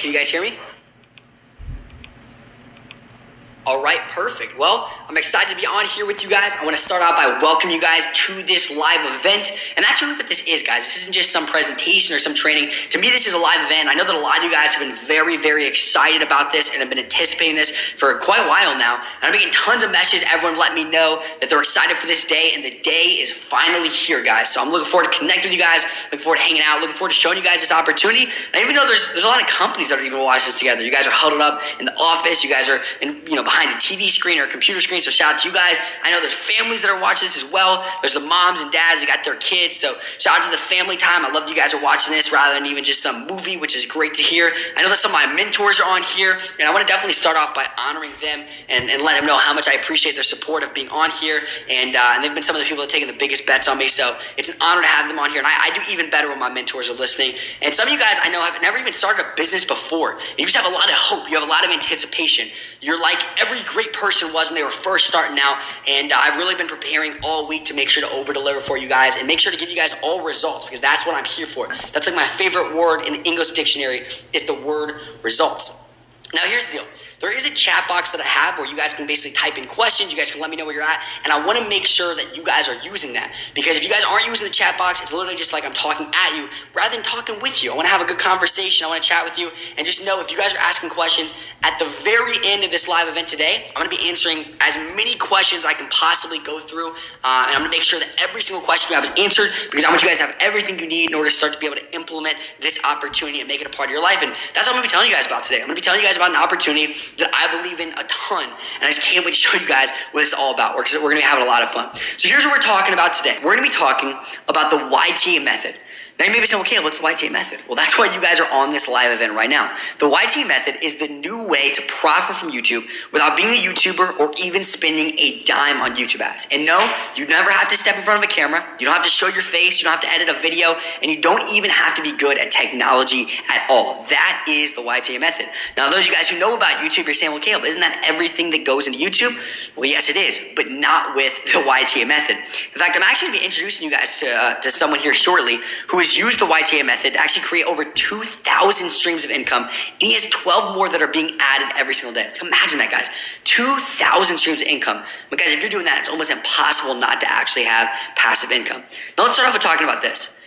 Can you guys hear me? All right, perfect. Well, I'm excited to be on here with you guys. I want to start out by welcoming you guys to this live event. And that's really what this is, guys. This isn't just some presentation or some training. To me, this is a live event. I know that a lot of you guys have been very, very excited about this and have been anticipating this for quite a while now. And I'm getting tons of messages. Everyone let me know that they're excited for this day, and the day is finally here, guys. So I'm looking forward to connecting with you guys, looking forward to hanging out, looking forward to showing you guys this opportunity. And I even know there's a lot of companies that are even watching this together. You guys are huddled up in the office. You guys are behind a TV screen or a computer screen. So shout out to you guys. I know there's families that are watching this as well. There's the moms and dads that got their kids. So shout out to the family time. I love that you guys are watching this rather than even just some movie, which is great to hear. I know that some of my mentors are on here, and I want to definitely start off by honoring them and let them know how much I appreciate their support of being on here. And they've been some of the people that have taken the biggest bets on me. So it's an honor to have them on here. And I do even better when my mentors are listening. And some of you guys I know have never even started a business before. And you just have a lot of hope. You have a lot of anticipation. You're like every great person was when they were first starting out, and I've really been preparing all week to make sure to over deliver for you guys and make sure to give you guys all results, because that's what I'm here for. That's like my favorite word in the English dictionary is the word results. Now here's the deal. There is a chat box that I have where you guys can basically type in questions. You guys can let me know where you're at. And I want to make sure that you guys are using that. Because if you guys aren't using the chat box, it's literally just like I'm talking at you rather than talking with you. I want to have a good conversation. I want to chat with you. And just know if you guys are asking questions at the very end of this live event today, I'm going to be answering as many questions I can possibly go through. And I'm going to make sure that every single question you have is answered, because I want you guys to have everything you need in order to start to be able to implement this opportunity and make it a part of your life. And that's what I'm going to be telling you guys about today. I'm going to be telling you guys about an opportunity that I believe in a ton, and I just can't wait to show you guys what it's all about, because we're going to be having a lot of fun. So here's what we're talking about today. We're going to be talking about the YTA method. Now you may be saying, okay, what's the YTA method? Well, that's why you guys are on this live event right now. The YTA method is the new way to profit from YouTube without being a YouTuber or even spending a dime on YouTube ads. And no, you never have to step in front of a camera. You don't have to show your face. You don't have to edit a video. And you don't even have to be good at technology at all. That is the YTA method. Now, those of you guys who know about YouTube, you're saying, well, Caleb, isn't that everything that goes into YouTube? Well, yes, it is, but not with the YTA method. In fact, I'm actually going to be introducing you guys to someone here shortly who is used the YTA method to actually create over 2,000 streams of income, and he has 12 more that are being added every single day. Imagine that, guys. 2,000 streams of income. But guys, if you're doing that, it's almost impossible not to actually have passive income. Now let's start off with talking about this.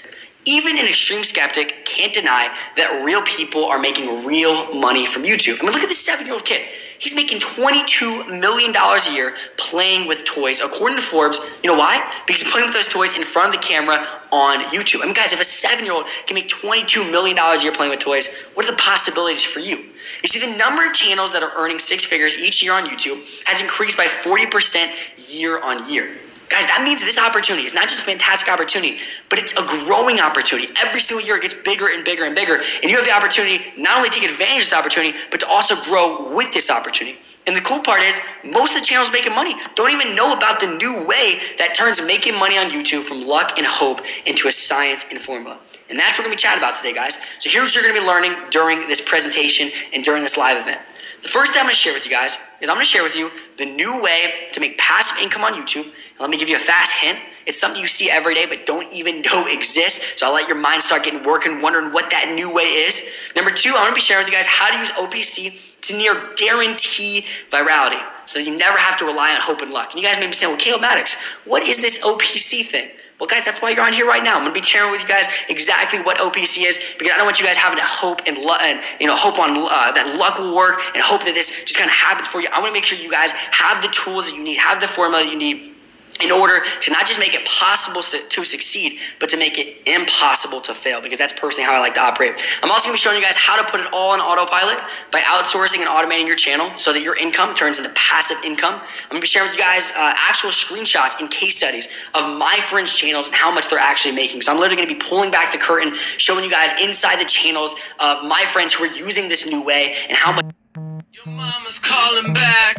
Even an extreme skeptic can't deny that real people are making real money from YouTube. I mean, look at this 7-year-old kid. He's making $22 million a year playing with toys, according to Forbes. You know why? Because he's playing with those toys in front of the camera on YouTube. I mean, guys, if a 7-year-old can make $22 million a year playing with toys, what are the possibilities for you? You see, the number of channels that are earning 6 figures each year on YouTube has increased by 40% year on year. Guys, that means this opportunity is not just a fantastic opportunity, but it's a growing opportunity. Every single year it gets bigger and bigger and bigger. And you have the opportunity not only to take advantage of this opportunity, but to also grow with this opportunity. And the cool part is most of the channels making money don't even know about the new way that turns making money on YouTube from luck and hope into a science and formula. And that's what we're going to be chatting about today, guys. So here's what you're going to be learning during this presentation and during this live event. The first thing I'm going to share with you guys is I'm going to share with you the new way to make passive income on YouTube. And let me give you a fast hint. It's something you see every day but don't even know exists. So I'll let your mind start getting working, wondering what that new way is. Number 2, I'm going to be sharing with you guys how to use OPC to near guarantee virality so that you never have to rely on hope and luck. And you guys may be saying, well, Caleb Maddox, what is this OPC thing? Well, guys, that's why you're on here right now. I'm going to be sharing with you guys exactly what OPC is, because I don't want you guys having to hope and hope on that luck will work and hope that this just kind of happens for you. I want to make sure you guys have the tools that you need, have the formula that you need in order to not just make it possible to succeed, but to make it impossible to fail, because that's personally how I like to operate. I'm also going to be showing you guys how to put it all on autopilot by outsourcing and automating your channel so that your income turns into passive income. I'm going to be sharing with you guys actual screenshots and case studies of my friends' channels and how much they're actually making. So I'm literally going to be pulling back the curtain, showing you guys inside the channels of my friends who are using this new way and how much. Your mama's calling back.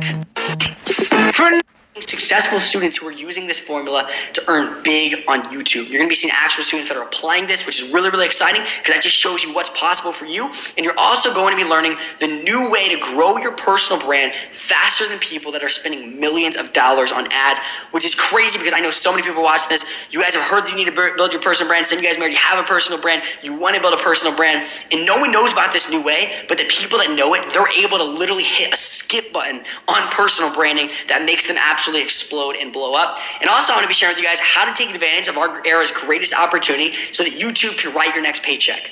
successful students who are using this formula to earn big on YouTube. You're going to be seeing actual students that are applying this, which is really, really exciting because that just shows you what's possible for you. And you're also going to be learning the new way to grow your personal brand faster than people that are spending millions of dollars on ads, which is crazy because I know so many people watching this. You guys have heard that you need to build your personal brand. Some of you guys may already have a personal brand. You want to build a personal brand, and no one knows about this new way, but the people that know it, they're able to literally hit a skip button on personal branding that makes them absolutely explode and blow up. And also, I want to be sharing with you guys how to take advantage of our era's greatest opportunity so that YouTube can write your next paycheck.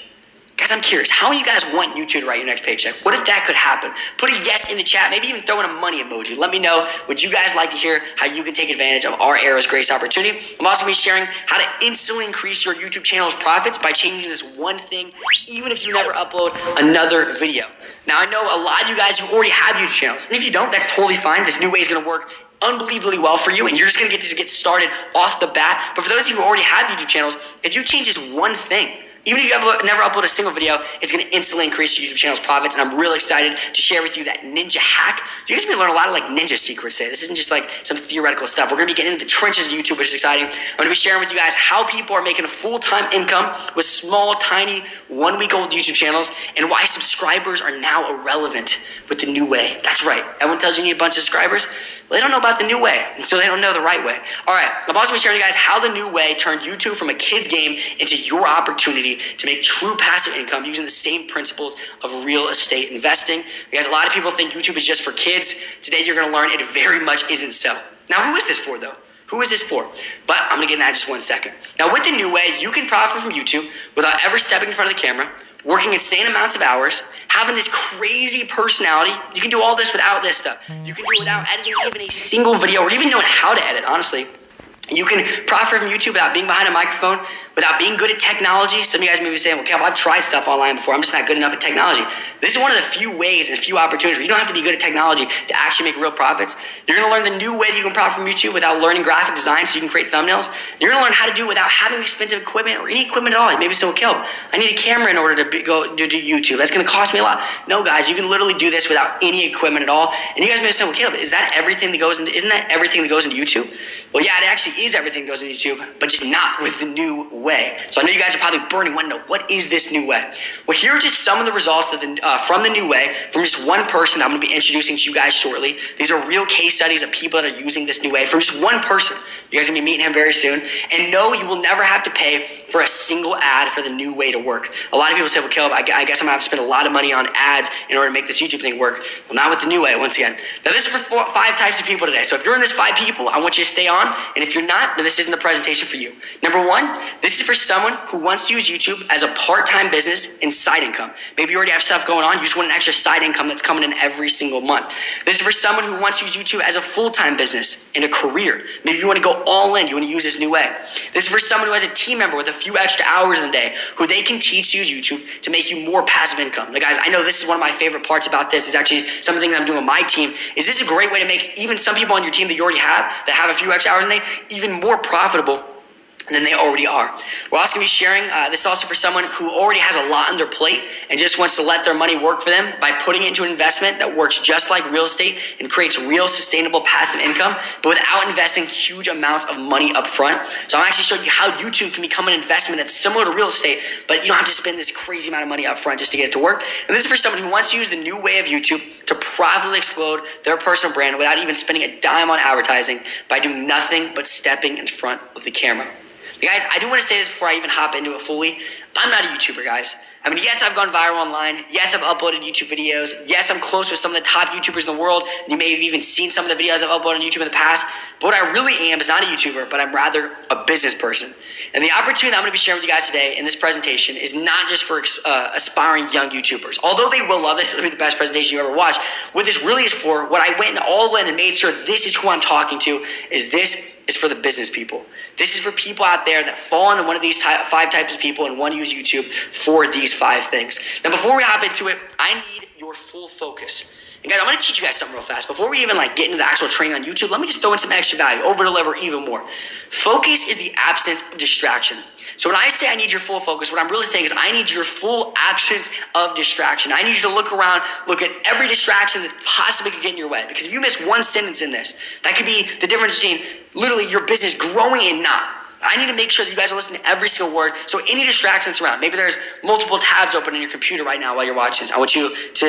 Guys, I'm curious, how many of you guys want YouTube to write your next paycheck? What if that could happen? Put a yes in the chat, maybe even throw in a money emoji. Let me know, would you guys like to hear how you can take advantage of our era's greatest opportunity? I'm also going to be sharing how to instantly increase your YouTube channel's profits by changing this one thing, even if you never upload another video. Now, I know a lot of you guys who already have YouTube channels, and if you don't, that's totally fine. This new way is going to work unbelievably well for you, and you're just going to get started off the bat. But for those of you who already have YouTube channels, if you change this one thing, even if you have never upload a single video, it's going to instantly increase your YouTube channel's profits. And I'm really excited to share with you that ninja hack. You guys are going to learn a lot of like ninja secrets today. This isn't just like some theoretical stuff. We're going to be getting into the trenches of YouTube, which is exciting. I'm going to be sharing with you guys how people are making a full-time income with small, tiny, one-week-old YouTube channels, and why subscribers are now irrelevant with the new way. That's right. Everyone tells you need a bunch of subscribers. Well, they don't know about the new way, and so they don't know the right way. All right. I'm also going to be sharing with you guys how the new way turned YouTube from a kid's game into your opportunity to make true passive income using the same principles of real estate investing. Because a lot of people think YouTube is just for kids. Today you're going to learn it very much isn't so. Now, who is this for though? Who is this for? But I'm going to get into that in just 1 second. Now, with the new way, you can profit from YouTube without ever stepping in front of the camera, working insane amounts of hours, having this crazy personality. You can do all this without this stuff. You can do it without editing even a single video or even knowing how to edit, honestly. You can profit from YouTube without being behind a microphone, without being good at technology. Some of you guys may be saying, well, Kev, I've tried stuff online before. I'm just not good enough at technology. This is one of the few ways and a few opportunities where you don't have to be good at technology to actually make real profits. You're going to learn the new way that you can profit from YouTube without learning graphic design so you can create thumbnails. You're going to learn how to do it without having expensive equipment or any equipment at all. Maybe so, Kev, I need a camera in order to go do YouTube. That's going to cost me a lot. No, guys, you can literally do this without any equipment at all. And you guys may say, well, Caleb, isn't that everything that goes into YouTube? Well, yeah, it actually is everything that goes into YouTube, but just not with the new way. So I know you guys are probably burning, want to know, what is this new way? Well, here are just some of the results of from the new way from just one person I'm going to be introducing to you guys shortly. These are real case studies of people that are using this new way from just one person. You guys are going to be meeting him very soon. And no, you will never have to pay for a single ad for the new way to work. A lot of people say, well, Caleb, I guess I'm going to have to spend a lot of money on ads in order to make this YouTube thing work. Well, not with the new way, once again. Now, this is for 5 types of people today. So if you're in this 5 people, I want you to stay on. And if you're not, then this isn't the presentation for you. Number 1, this is for someone who wants to use YouTube as a part-time business and side income. Maybe you already have stuff going on. You just want an extra side income that's coming in every single month. This is for someone who wants to use YouTube as a full-time business and a career. Maybe you want to go all in. You want to use this new way. This is for someone who has a team member with a few extra hours in the day who they can teach to use YouTube to make you more passive income. Now, guys, I know this is one of my favorite parts about this. Is actually some of the things I'm doing with my team. Is this a great way to make even some people on your team that you already have that have a few extra hours in the day even more profitable than they already are. We're also going to be sharing, this is also for someone who already has a lot on their plate and just wants to let their money work for them by putting it into an investment that works just like real estate and creates real sustainable passive income, but without investing huge amounts of money up front. So I'm actually showing you how YouTube can become an investment that's similar to real estate, but you don't have to spend this crazy amount of money up front just to get it to work. And this is for someone who wants to use the new way of YouTube to profitably explode their personal brand without even spending a dime on advertising by doing nothing but stepping in front of the camera. Guys, I do want to say this before I even hop into it fully. I'm not a YouTuber, guys. I mean, yes, I've gone viral online. Yes, I've uploaded YouTube videos. Yes, I'm close with some of the top YouTubers in the world. And you may have even seen some of the videos I've uploaded on YouTube in the past. But what I really am is not a YouTuber, but I'm rather a business person. And the opportunity that I'm going to be sharing with you guys today in this presentation is not just for aspiring young YouTubers. Although they will love this, it'll be the best presentation you ever watched. What this really is for, what I went all in and made sure this is who I'm talking to, is this is for the business people. This is for people out there that fall into one of these 5 types of people and want to use YouTube for these 5 things. Now, before we hop into it, I need your full focus. And guys, I'm going to teach you guys something real fast. Before we even get into the actual training on YouTube, let me just throw in some extra value, over deliver even more. Focus is the absence of distraction. So when I say I need your full focus, what I'm really saying is I need your full absence of distraction. I need you to look around, look at every distraction that possibly could get in your way. Because if you miss one sentence in this, that could be the difference between literally your business growing and not. I need to make sure that you guys are listening to every single word. So any distraction that's around, maybe there's multiple tabs open in your computer right now while you're watching this. I want you to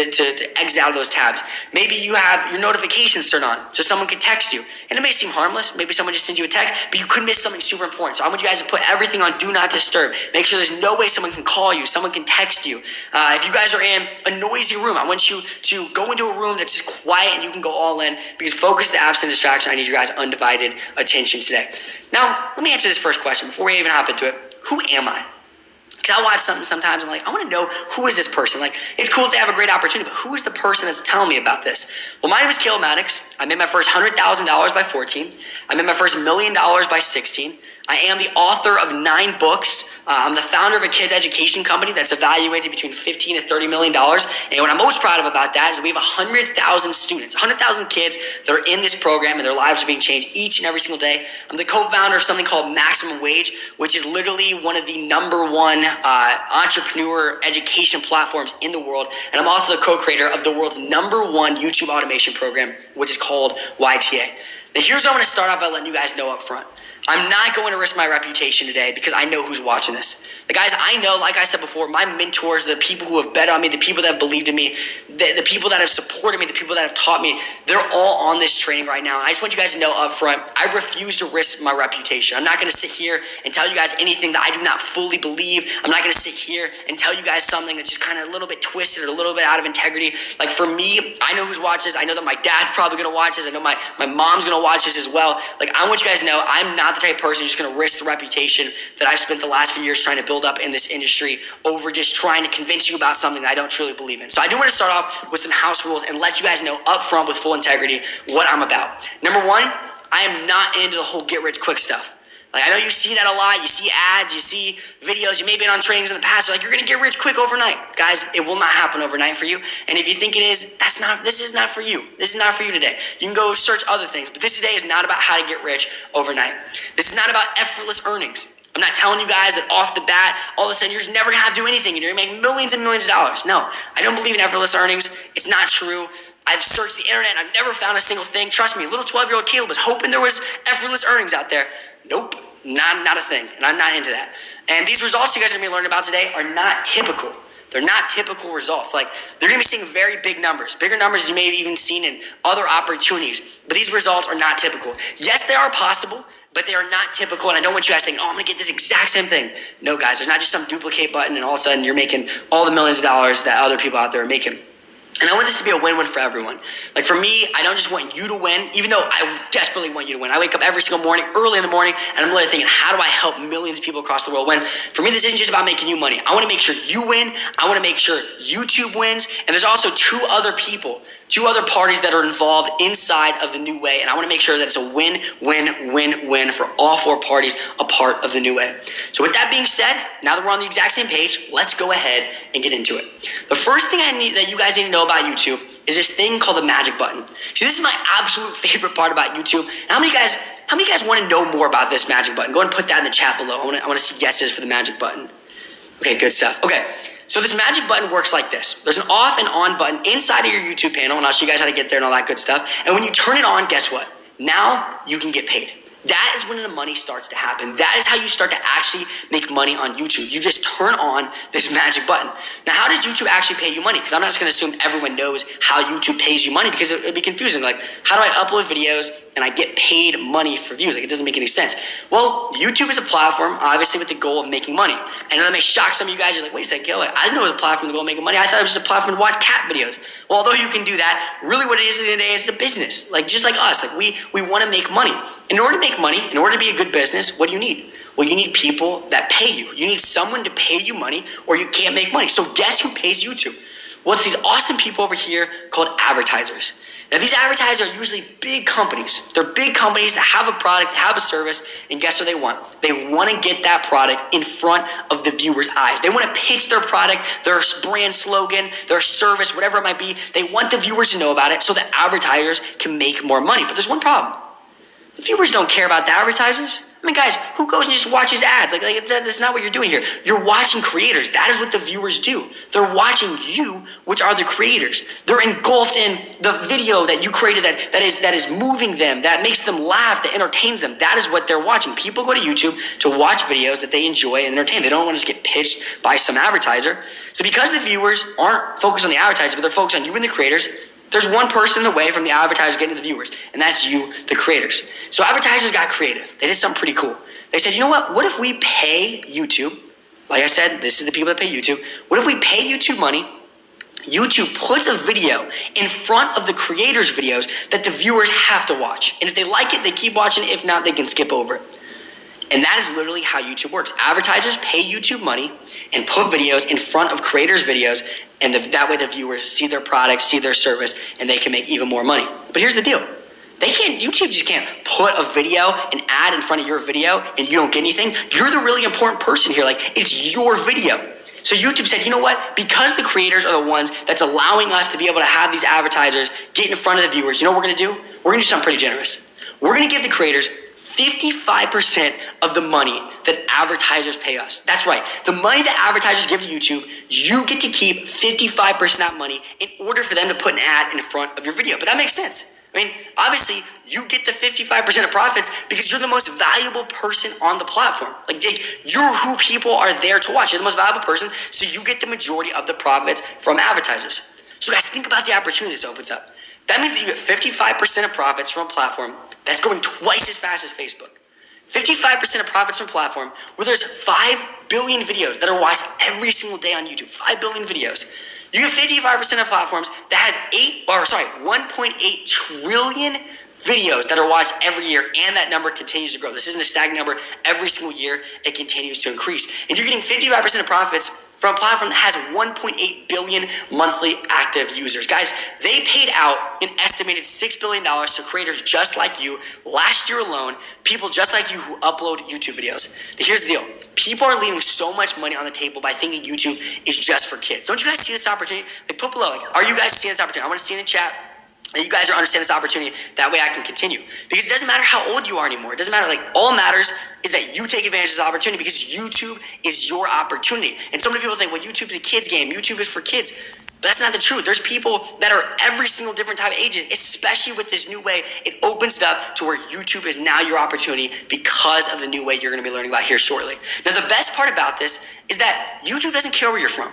exit out of those tabs. Maybe you have your notifications turned on so someone can text you. And it may seem harmless. Maybe someone just sends you a text, but you could miss something super important. So I want you guys to put everything on do not disturb. Make sure there's no way someone can call you, someone can text you. If you guys are in a noisy room, I want you to go into a room that's just quiet and you can go all in, because focus, the absent distraction. I need you guys' undivided attention today. Now, let me answer this first question before we even hop into it. Who am I? Because I watch something sometimes, I'm like, I want to know, who is this person? Like, it's cool if they have a great opportunity, but who is the person that's telling me about this? Well, my name is Caleb Maddox. I made my first $100,000 by 14. I made my first $1 million by 16. I am the author of 9 books. I'm the founder of a kids education company that's evaluated between $15 to $30 million. And what I'm most proud of about that is that we have 100,000 students, 100,000 kids that are in this program, and their lives are being changed each and every single day. I'm the co-founder of something called Maximum Wage, which is literally one of the #1 entrepreneur education platforms in the world. And I'm also the co-creator of the world's #1 YouTube automation program, which is called YTA. Now, here's what I want to start off by letting you guys know up front. I'm not going to risk my reputation today because I know who's watching this. The guys I know, like I said before, my mentors, the people who have bet on me, the people that have believed in me, the people that have supported me, the people that have taught me, they're all on this training right now. I just want you guys to know up front, I refuse to risk my reputation. I'm not going to sit here and tell you guys anything that I do not fully believe. I'm not going to sit here and tell you guys something that's just kind of a little bit twisted or a little bit out of integrity. Like, for me, I know who's watching this. I know that my dad's probably going to watch this. I know my mom's going to watch this as well. Like, I want you guys to know I'm not the type of person who's just going to risk the reputation that I've spent the last few years trying to build up in this industry over just trying to convince you about something that I don't truly believe in. So I do want to start off with some house rules and let you guys know up front with full integrity what I'm about. Number 1, I am not into the whole get rich quick stuff. Like, I know you see that a lot. You see ads, you see videos. You may have been on trainings in the past. You're like, you're going to get rich quick overnight. Guys, it will not happen overnight for you. And if you think it is, this is not for you. This is not for you today. You can go search other things. But this today is not about how to get rich overnight. This is not about effortless earnings. I'm not telling you guys that off the bat, all of a sudden, you're just never going to have to do anything and you're going to make millions and millions of dollars. No, I don't believe in effortless earnings. It's not true. I've searched the internet and I've never found a single thing. Trust me, little 12-year-old Caleb was hoping there was effortless earnings out there. Nope. Not a thing, and I'm not into that. And these results you guys are going to be learning about today are not typical. They're not typical results. Like, they're going to be seeing very big numbers, bigger numbers you may have even seen in other opportunities. But these results are not typical. Yes, they are possible, but they are not typical. And I don't want you guys thinking, I'm going to get this exact same thing. No, guys, there's not just some duplicate button and all of a sudden you're making all the millions of dollars that other people out there are making. And I want this to be a win-win for everyone. Like, for me, I don't just want you to win, even though I desperately want you to win. I wake up every single morning, early in the morning, and I'm literally thinking, how do I help millions of people across the world win? For me, this isn't just about making you money. I want to make sure you win. I want to make sure YouTube wins. And there's also 2 other people, 2 other parties that are involved inside of the new way. And I want to make sure that it's a win-win-win-win for all 4 parties a part of the new way. So with that being said, now that we're on the exact same page, let's go ahead and get into it. The first thing that you guys need to know about YouTube is this thing called the magic button. See, this is my absolute favorite part about YouTube. And how many guys want to know more about this magic button? Go ahead and put that in the chat below. I want to see yeses for the magic button. Okay, good stuff. Okay, so this magic button works like this. There's an off and on button inside of your YouTube panel, and I'll show you guys how to get there and all that good stuff. And when you turn it on, guess what? Now you can get paid. That is when the money starts to happen. That is how you start to actually make money on YouTube. You just turn on this magic button. Now, how does YouTube actually pay you money? Because I'm not just going to assume everyone knows how YouTube pays you money, because it would be confusing. Like, how do I upload videos and I get paid money for views? Like, it doesn't make any sense. Well, YouTube is a platform, obviously, with the goal of making money. And that may shock some of you guys. You're like, wait a second, Gil, I didn't know it was a platform with the goal of making money. I thought it was just a platform to watch cat videos. Well, although you can do that, really what it is at the end of the day is a business. Like, just like us. Like, we want to make money. In order to make money, in order to be a good business, what do you need? Well, you need people that pay you. You need someone to pay you money, or you can't make money. So guess who pays YouTube? Well, it's these awesome people over here called advertisers. Now, these advertisers are usually big companies. They're big companies that have a product, have a service, and guess what they want? They want to get that product in front of the viewer's eyes. They want to pitch their product, their brand slogan, their service, whatever it might be. They want the viewers to know about it so that advertisers can make more money. But there's one problem. The viewers don't care about the advertisers. I mean, guys, who goes and just watches ads? That's not what you're doing here. You're watching creators. That is what the viewers do. They're watching you, which are the creators. They're engulfed in the video that you created that is moving them, that makes them laugh, that entertains them. That is what they're watching. People go to YouTube to watch videos that they enjoy and entertain. They don't want to just get pitched by some advertiser. So because the viewers aren't focused on the advertiser, but they're focused on you and the creators, there's one person away from the advertiser getting to the viewers, and that's you, the creators. So advertisers got creative. They did something pretty cool. They said, you know what if we pay YouTube? Like I said, this is the people that pay YouTube. What if we pay YouTube money? YouTube puts a video in front of the creators' videos that the viewers have to watch. And if they like it, they keep watching it. If not, they can skip over it. And that is literally how YouTube works. Advertisers pay YouTube money and put videos in front of creators' videos, and that way the viewers see their product, see their service, and they can make even more money. But here's the deal. YouTube just can't put a video, an ad in front of your video, and you don't get anything. You're the really important person here. Like, it's your video. So YouTube said, you know what? Because the creators are the ones that's allowing us to be able to have these advertisers get in front of the viewers, you know what we're going to do? We're going to do something pretty generous. We're going to give the creators 55% of the money that advertisers pay us. That's right. The money that advertisers give to YouTube, you get to keep 55% of that money in order for them to put an ad in front of your video. But that makes sense. I mean, obviously, you get the 55% of profits because you're the most valuable person on the platform. Like, you're who people are there to watch. You're the most valuable person, so you get the majority of the profits from advertisers. So guys, think about the opportunity this opens up. That means that you get 55% of profits from a platform that's going twice as fast as Facebook. 55% of profits from a platform where there's 5 billion videos that are watched every single day on YouTube. 5 billion videos. You get 55% of platforms that has 1.8 trillion videos that are watched every year, and that number continues to grow. This isn't a stagnant number. Every single year, it continues to increase. And you're getting 55% of profits from a platform that has 1.8 billion monthly active users. Guys, they paid out an estimated $6 billion to creators just like you last year alone, people just like you who upload YouTube videos. Now, here's the deal. People are leaving so much money on the table by thinking YouTube is just for kids. Don't you guys see this opportunity? Like, put below, are you guys seeing this opportunity? I want to see in the chat that you guys are understanding this opportunity. That way I can continue. Because it doesn't matter how old you are anymore. It doesn't matter. Like, all matters is that you take advantage of this opportunity because YouTube is your opportunity. And so many people think, well, YouTube is a kid's game. YouTube is for kids. But that's not the truth. There's people that are every single different type of ages, especially with this new way. It opens it up to where YouTube is now your opportunity because of the new way you're going to be learning about here shortly. Now, the best part about this is that YouTube doesn't care where you're from.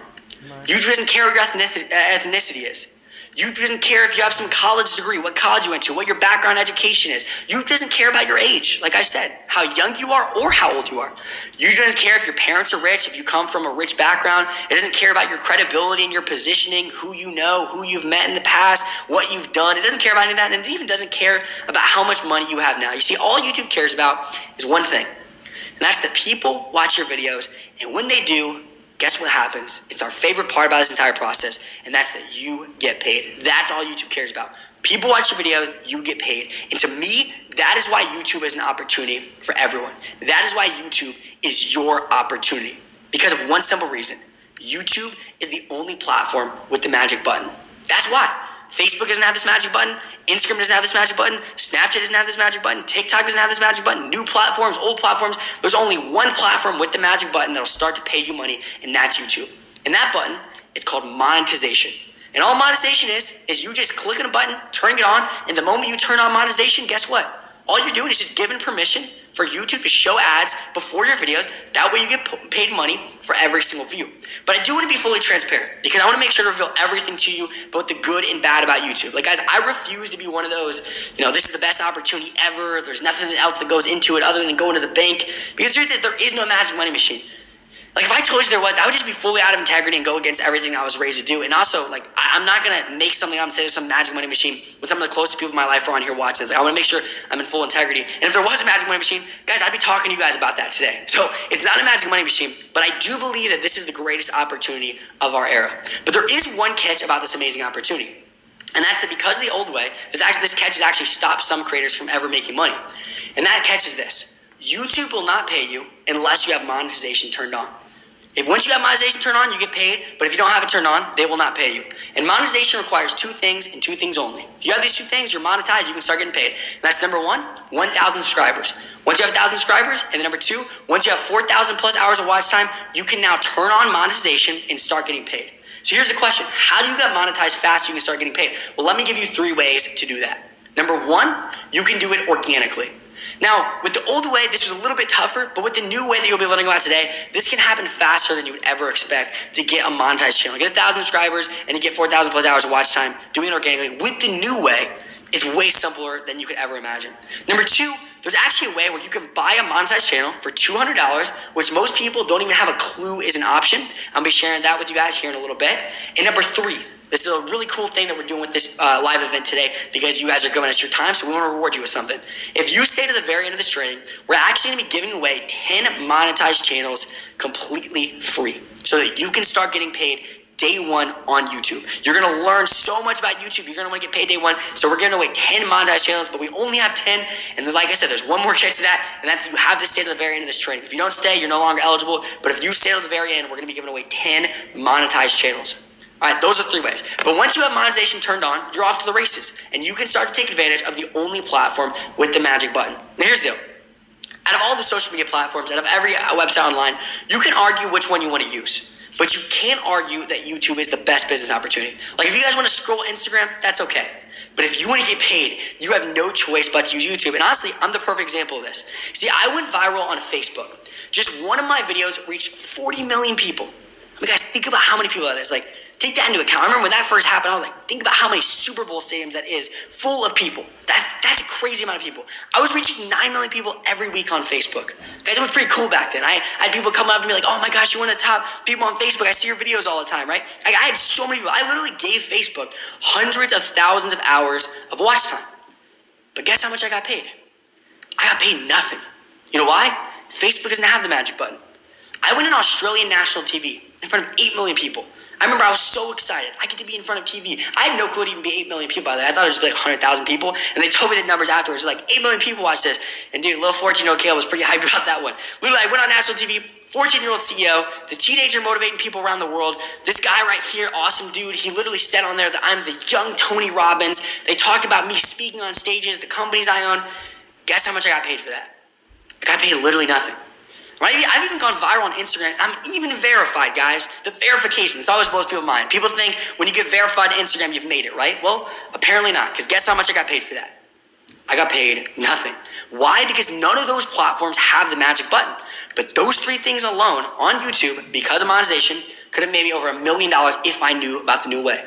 YouTube doesn't care what your ethnicity is. YouTube doesn't care if you have some college degree, what college you went to, what your background education is. YouTube doesn't care about your age, like I said, how young you are or how old you are. YouTube doesn't care if your parents are rich, if you come from a rich background. It doesn't care about your credibility and your positioning, who you know, who you've met in the past, what you've done. It doesn't care about any of that, and it even doesn't care about how much money you have now. You see, all YouTube cares about is one thing, and that's that people watch your videos, and when they do, guess what happens? It's our favorite part about this entire process, and that's that you get paid. That's all YouTube cares about. People watch your videos, you get paid. And to me, that is why YouTube is an opportunity for everyone. That is why YouTube is your opportunity. Because of one simple reason. YouTube is the only platform with the magic button. That's why. Facebook doesn't have this magic button. Instagram doesn't have this magic button. Snapchat doesn't have this magic button. TikTok doesn't have this magic button. New platforms, old platforms. There's only one platform with the magic button that'll start to pay you money, and that's YouTube. And that button, it's called monetization. And all monetization is you just clicking a button, turning it on, and the moment you turn on monetization, guess what? All you're doing is just giving permission for YouTube to show ads before your videos. That way you get paid money for every single view. But I do want to be fully transparent because I want to make sure to reveal everything to you, both the good and bad about YouTube. Like, guys, I refuse to be one of those, this is the best opportunity ever. There's nothing else that goes into it other than going to the bank. Because the truth is, there is no magic money machine. Like, if I told you there was, I would just be fully out of integrity and go against everything I was raised to do. And also, like, I'm not going to make something up and say there's some magic money machine when some of the closest people in my life are on here watching this. Like, I want to make sure I'm in full integrity. And if there was a magic money machine, guys, I'd be talking to you guys about that today. So it's not a magic money machine, but I do believe that this is the greatest opportunity of our era. But there is one catch about this amazing opportunity. And that's that because of the old way, this catch has actually stopped some creators from ever making money. And that catch is this. YouTube will not pay you unless you have monetization turned on. If once you have monetization turned on, you get paid, but if you don't have it turned on, they will not pay you. And monetization requires two things and two things only. If you have these two things, you're monetized, you can start getting paid. And that's number one, 1,000 subscribers. Once you have 1,000 subscribers, and then number two, once you have 4,000 plus hours of watch time, you can now turn on monetization and start getting paid. So here's the question. How do you get monetized fast so you can start getting paid? Well, let me give you 3 ways to do that. Number one, you can do it organically. Now, with the old way, this was a little bit tougher, but with the new way that you'll be learning about today, this can happen faster than you would ever expect to get a monetized channel. Get 1,000 subscribers and you get 4,000 plus hours of watch time doing it organically. With the new way, it's way simpler than you could ever imagine. Number two, there's actually a way where you can buy a monetized channel for $200, which most people don't even have a clue is an option. I'll be sharing that with you guys here in a little bit. And number three, this is a really cool thing that we're doing with this live event today because you guys are giving us your time, so we want to reward you with something. If you stay to the very end of this training, we're actually going to be giving away 10 monetized channels completely free so that you can start getting paid day one on YouTube. You're going to learn so much about YouTube. You're going to want to get paid day one. So we're giving away 10 monetized channels, but we only have 10. And then, like I said, there's one more catch to that, and that's you have to stay to the very end of this training. If you don't stay, you're no longer eligible. But if you stay to the very end, we're going to be giving away 10 monetized channels. All right, those are 3 ways. But once you have monetization turned on, you're off to the races, and you can start to take advantage of the only platform with the magic button. Now, here's the deal. Out of all the social media platforms, out of every website online, you can argue which one you want to use. But you can't argue that YouTube is the best business opportunity. Like, if you guys want to scroll Instagram, that's okay. But if you want to get paid, you have no choice but to use YouTube. And honestly, I'm the perfect example of this. See, I went viral on Facebook. Just one of my videos reached 40 million people. I mean, guys, think about how many people that is. Like, take that into account. I remember when that first happened, I was like, think about how many Super Bowl stadiums that is, full of people. That's a crazy amount of people. I was reaching 9 million people every week on Facebook. Guys, it was pretty cool back then. I had people come up and be like, oh my gosh, you're one of the top people on Facebook. I see your videos all the time, right? I had so many people. I literally gave Facebook hundreds of thousands of hours of watch time. But guess how much I got paid? I got paid nothing. You know why? Facebook doesn't have the magic button. I went on Australian national TV in front of 8 million people. I remember I was so excited. I get to be in front of TV. I had no clue it'd even be 8 million people by the way. I thought it was just like 100,000 people. And they told me the numbers afterwards. Like, 8 million people watch this. And dude, little 14-year-old Caleb was pretty hyped about that one. Literally, I went on national TV, 14-year-old CEO, the teenager motivating people around the world. This guy right here, awesome dude. He literally said on there that I'm the young Tony Robbins. They talked about me speaking on stages, the companies I own. Guess how much I got paid for that? I got paid literally nothing. Right? I've even gone viral on Instagram. I'm even verified, guys. The verification, this always blows people's mind. People think when you get verified to Instagram, you've made it, right? Well, apparently not, because guess how much I got paid for that? I got paid nothing. Why? Because none of those platforms have the magic button. But those 3 things alone on YouTube, because of monetization, could have made me over $1 million if I knew about the new way.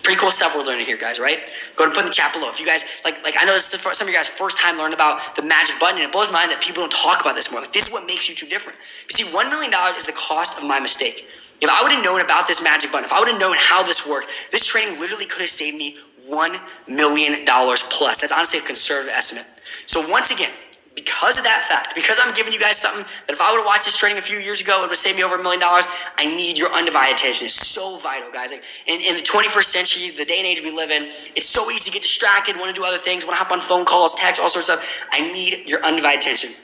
Pretty cool stuff we're learning here, guys, right? Go ahead and put in the chat below. If you guys, like I know this is some of you guys' first time learning about the magic button, and it blows my mind that people don't talk about this more. Like, this is what makes YouTube different. You see, $1 million is the cost of my mistake. If I would have known about this magic button, if I would have known how this worked, this training literally could have saved me $1 million plus. That's honestly a conservative estimate. So once again, because of that fact, because I'm giving you guys something that if I would have watched this training a few years ago, it would have saved me over $1 million. I need your undivided attention. It's so vital, guys. Like in the 21st century, the day and age we live in, it's so easy to get distracted, want to do other things, want to hop on phone calls, text, all sorts of stuff. I need your undivided attention.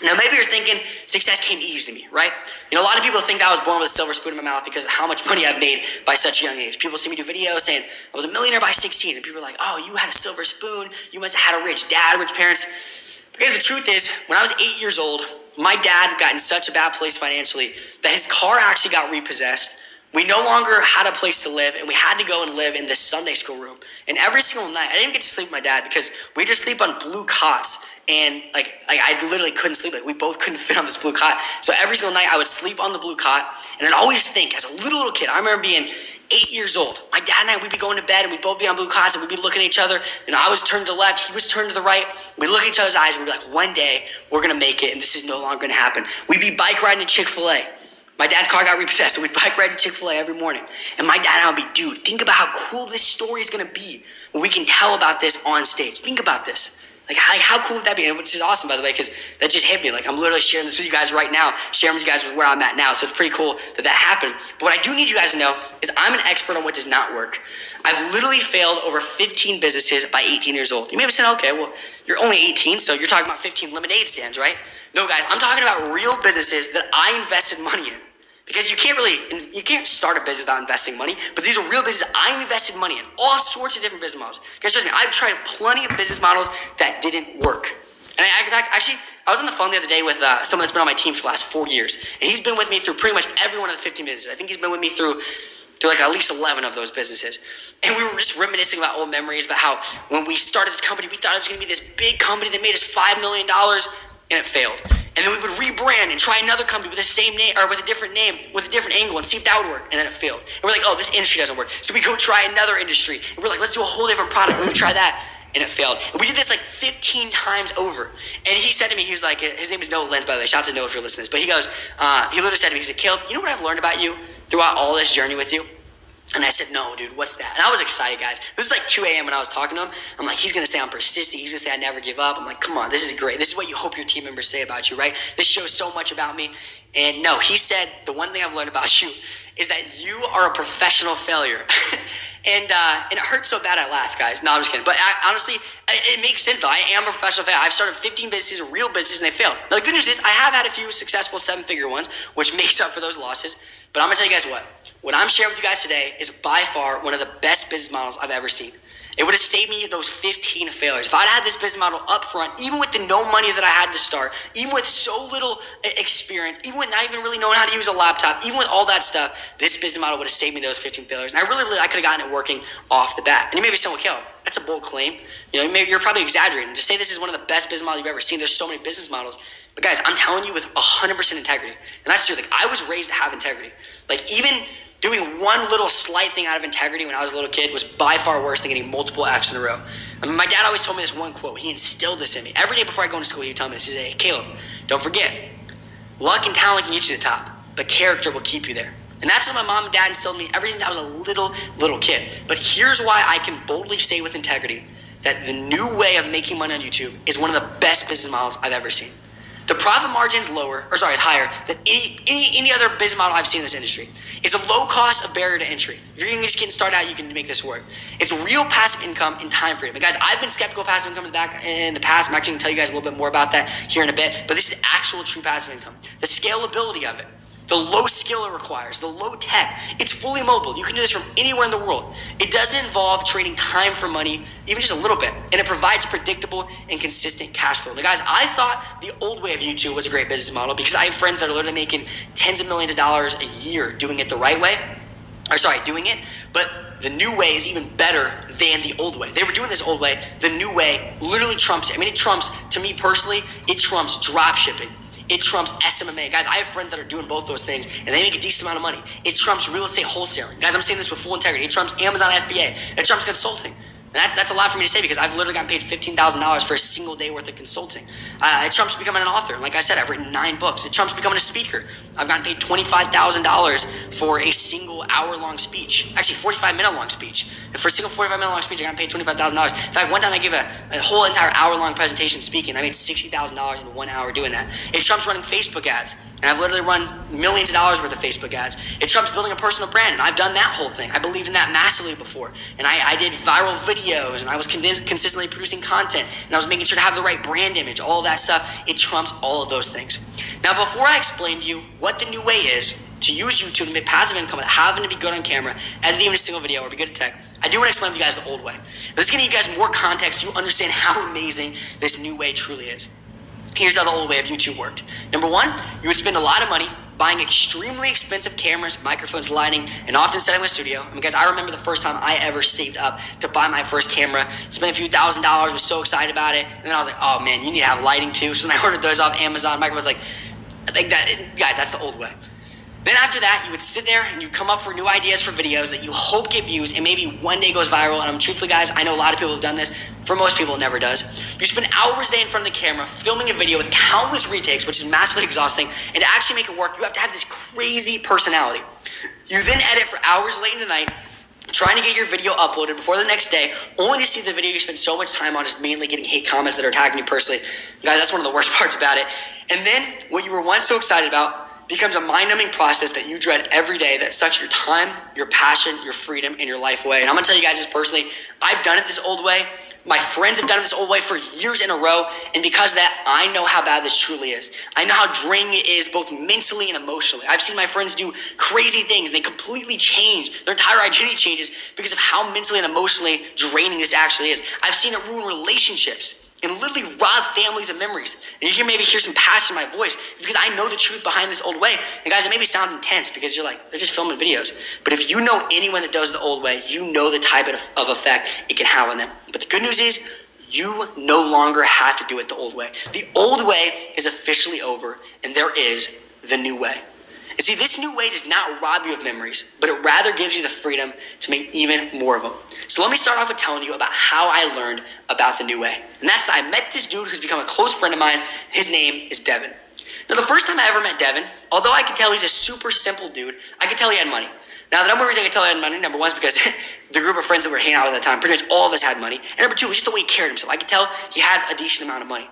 Now, maybe you're thinking success came easy to me, right? You know, a lot of people think I was born with a silver spoon in my mouth because of how much money I've made by such a young age. People see me do videos saying I was a millionaire by 16, and people are like, oh, you had a silver spoon. You must have had a rich dad, rich parents. Because the truth is, when I was 8 years old, my dad got in such a bad place financially that his car actually got repossessed. We no longer had a place to live, and we had to go and live in this Sunday school room. And every single night, I didn't get to sleep with my dad because we just sleep on blue cots. And like I literally couldn't sleep. Like, we both couldn't fit on this blue cot. So every single night, I would sleep on the blue cot. And I'd always think, as a little kid, I remember being 8 years old. My dad and I, we'd be going to bed, and we'd both be on blue cots, and we'd be looking at each other. And I was turned to the left, he was turned to the right. We'd look at each other's eyes, and we'd be like, one day, we're going to make it, and this is no longer going to happen. We'd be bike riding to Chick-fil-A. My dad's car got repossessed, so we'd bike ride to Chick-fil-A every morning. And my dad and I would be, dude, think about how cool this story is going to be when we can tell about this on stage. Think about this. Like, how cool would that be? And which is awesome, by the way, because that just hit me. Like, I'm literally sharing this with you guys right now, sharing with you guys where I'm at now. So it's pretty cool that happened. But what I do need you guys to know is I'm an expert on what does not work. I've literally failed over 15 businesses by 18 years old. You may have said, okay, well, you're only 18, so you're talking about 15 lemonade stands, right? No, guys, I'm talking about real businesses that I invested money in. Because you can't start a business without investing money, but these are real businesses I invested money in, all sorts of different business models. Guys, trust me, I've tried plenty of business models that didn't work. And I was on the phone the other day with someone that's been on my team for the last 4 years, and he's been with me through pretty much every one of the 15 businesses. I think he's been with me through like at least 11 of those businesses. And we were just reminiscing about old memories about how when we started this company, we thought it was going to be this big company that made us $5 million, and it failed. And then we would rebrand and try another company with the same name or with a different name, with a different angle, and see if that would work. And then it failed. And we're like, oh, this industry doesn't work. So we go try another industry. And we're like, let's do a whole different product. And we try that. And it failed. And we did this like 15 times over. And he said to me, he was like, his name is Noah Lenz, by the way. Shout out to Noah if you're listening to this. But he goes, he literally said to me, he said, Caleb, you know what I've learned about you throughout all this journey with you? And I said, no, dude, what's that? And I was excited, guys. This is like 2 a.m. when I was talking to him. I'm like, he's going to say I'm persistent. He's going to say I never give up. I'm like, come on, this is great. This is what you hope your team members say about you, right? This shows so much about me. And no, he said, the one thing I've learned about you is that you are a professional failure. and it hurts so bad I laugh, guys. No, I'm just kidding. But honestly, it makes sense, though. I am a professional failure. I've started 15 businesses, real businesses, and they failed. Now, the good news is I have had a few successful 7-figure ones, which makes up for those losses. But I'm going to tell you guys what. What I'm sharing with you guys today is by far one of the best business models I've ever seen. It would have saved me those 15 failures. If I'd had this business model up front, even with the no money that I had to start, even with so little experience, even with not even really knowing how to use a laptop, even with all that stuff, this business model would have saved me those 15 failures. And I really believe I could have gotten it working off the bat. And you may be saying, well, Caleb, that's a bold claim. You know, maybe you're probably exaggerating. To say this is one of the best business models you've ever seen, there's so many business models. But guys, I'm telling you with 100% integrity. And that's true. Like, I was raised to have integrity. Like, even doing one little slight thing out of integrity when I was a little kid was by far worse than getting multiple F's in a row. I mean, my dad always told me this one quote. He instilled this in me. Every day before I go into school, he would tell me this. He said, hey, Caleb, don't forget, luck and talent can get you to the top, but character will keep you there. And that's what my mom and dad instilled in me ever since I was a little kid. But here's why I can boldly say with integrity that the new way of making money on YouTube is one of the best business models I've ever seen. The profit margin is higher than any other business model I've seen in this industry. It's a low cost of barrier to entry. If you're just getting started out, you can make this work. It's real passive income and time freedom. And guys, I've been skeptical of passive income in the past. I'm actually going to tell you guys a little bit more about that here in a bit. But this is actual true passive income. The scalability of it. The low skill it requires, the low tech. It's fully mobile. You can do this from anywhere in the world. It doesn't involve trading time for money, even just a little bit. And it provides predictable and consistent cash flow. Now, guys, I thought the old way of YouTube was a great business model because I have friends that are literally making tens of millions of dollars a year doing it the right way. But the new way is even better than the old way. They were doing this old way. The new way literally trumps it. I mean, it trumps, to me personally, it trumps drop shipping. It trumps SMMA. Guys, I have friends that are doing both those things, and they make a decent amount of money. It trumps real estate wholesaling. Guys, I'm saying this with full integrity. It trumps Amazon FBA. It trumps consulting. And that's a lot for me to say because I've literally gotten paid $15,000 for a single day worth of consulting. It trumps becoming an author. Like I said, I've written 9 books. It trumps becoming a speaker. I've gotten paid $25,000 for a single hour-long speech. Actually, 45-minute long speech. And for a single 45-minute long speech, I got paid $25,000. In fact, one time I gave a whole entire hour-long presentation speaking. I made $60,000 in 1 hour doing that. It trumps running Facebook ads. And I've literally run millions of dollars worth of Facebook ads. It trumps building a personal brand. And I've done that whole thing. I believed in that massively before. And I did viral videos. And I was consistently producing content. And I was making sure to have the right brand image. All of that stuff. It trumps all of those things. Now, before I explain to you what the new way is to use YouTube to make passive income without having to be good on camera, edit even a single video, or be good at tech, I do want to explain to you guys the old way. This is going to give you guys more context so you understand how amazing this new way truly is. Here's how the old way of YouTube worked. Number one, you would spend a lot of money buying extremely expensive cameras, microphones, lighting, and often setting up a studio. I mean, guys, I remember the first time I ever saved up to buy my first camera, spent a few $1,000s, was so excited about it, and then I was like, oh man, you need to have lighting too. So then I ordered those off Amazon. Microphones, like, I think that, guys, that's the old way. Then after that, you would sit there and you'd come up for new ideas for videos that you hope get views and maybe one day goes viral. And I'm truthfully, guys, I know a lot of people have done this. For most people, it never does. You spend hours a day in front of the camera filming a video with countless retakes, which is massively exhausting. And to actually make it work, you have to have this crazy personality. You then edit for hours late into the night, trying to get your video uploaded before the next day, only to see the video you spent so much time on just mainly getting hate comments that are attacking you personally. Guys, that's one of the worst parts about it. And then what you were once so excited about becomes a mind-numbing process that you dread every day that sucks your time, your passion, your freedom, and your life away. And I'm going to tell you guys this personally. I've done it this old way My friends have done it this old way for years in a row, and because of that, I know how bad this truly is. I know how draining it is, both mentally and emotionally. I've seen my friends do crazy things, and they completely change. Their entire identity changes because of how mentally and emotionally draining this actually is. I've seen it ruin relationships and literally rob families of memories. And you maybe hear some passion in my voice because I know the truth behind this old way. And guys, it maybe sounds intense because you're like, they're just filming videos. But if you know anyone that does the old way, you know the type of effect it can have on them. But the good news is, you no longer have to do it the old way. The old way is officially over, and there is the new way. And see, this new way does not rob you of memories, but it rather gives you the freedom to make even more of them. So let me start off with telling you about how I learned about the new way. And that's that I met this dude who's become a close friend of mine. His name is Devin. Now, the first time I ever met Devin, although I could tell he's a super simple dude, I could tell he had money. Now, the number one reason I could tell he had money, number one, is because the group of friends that were hanging out with at the time, pretty much all of us had money. And number two was just the way he carried himself. I could tell he had a decent amount of money.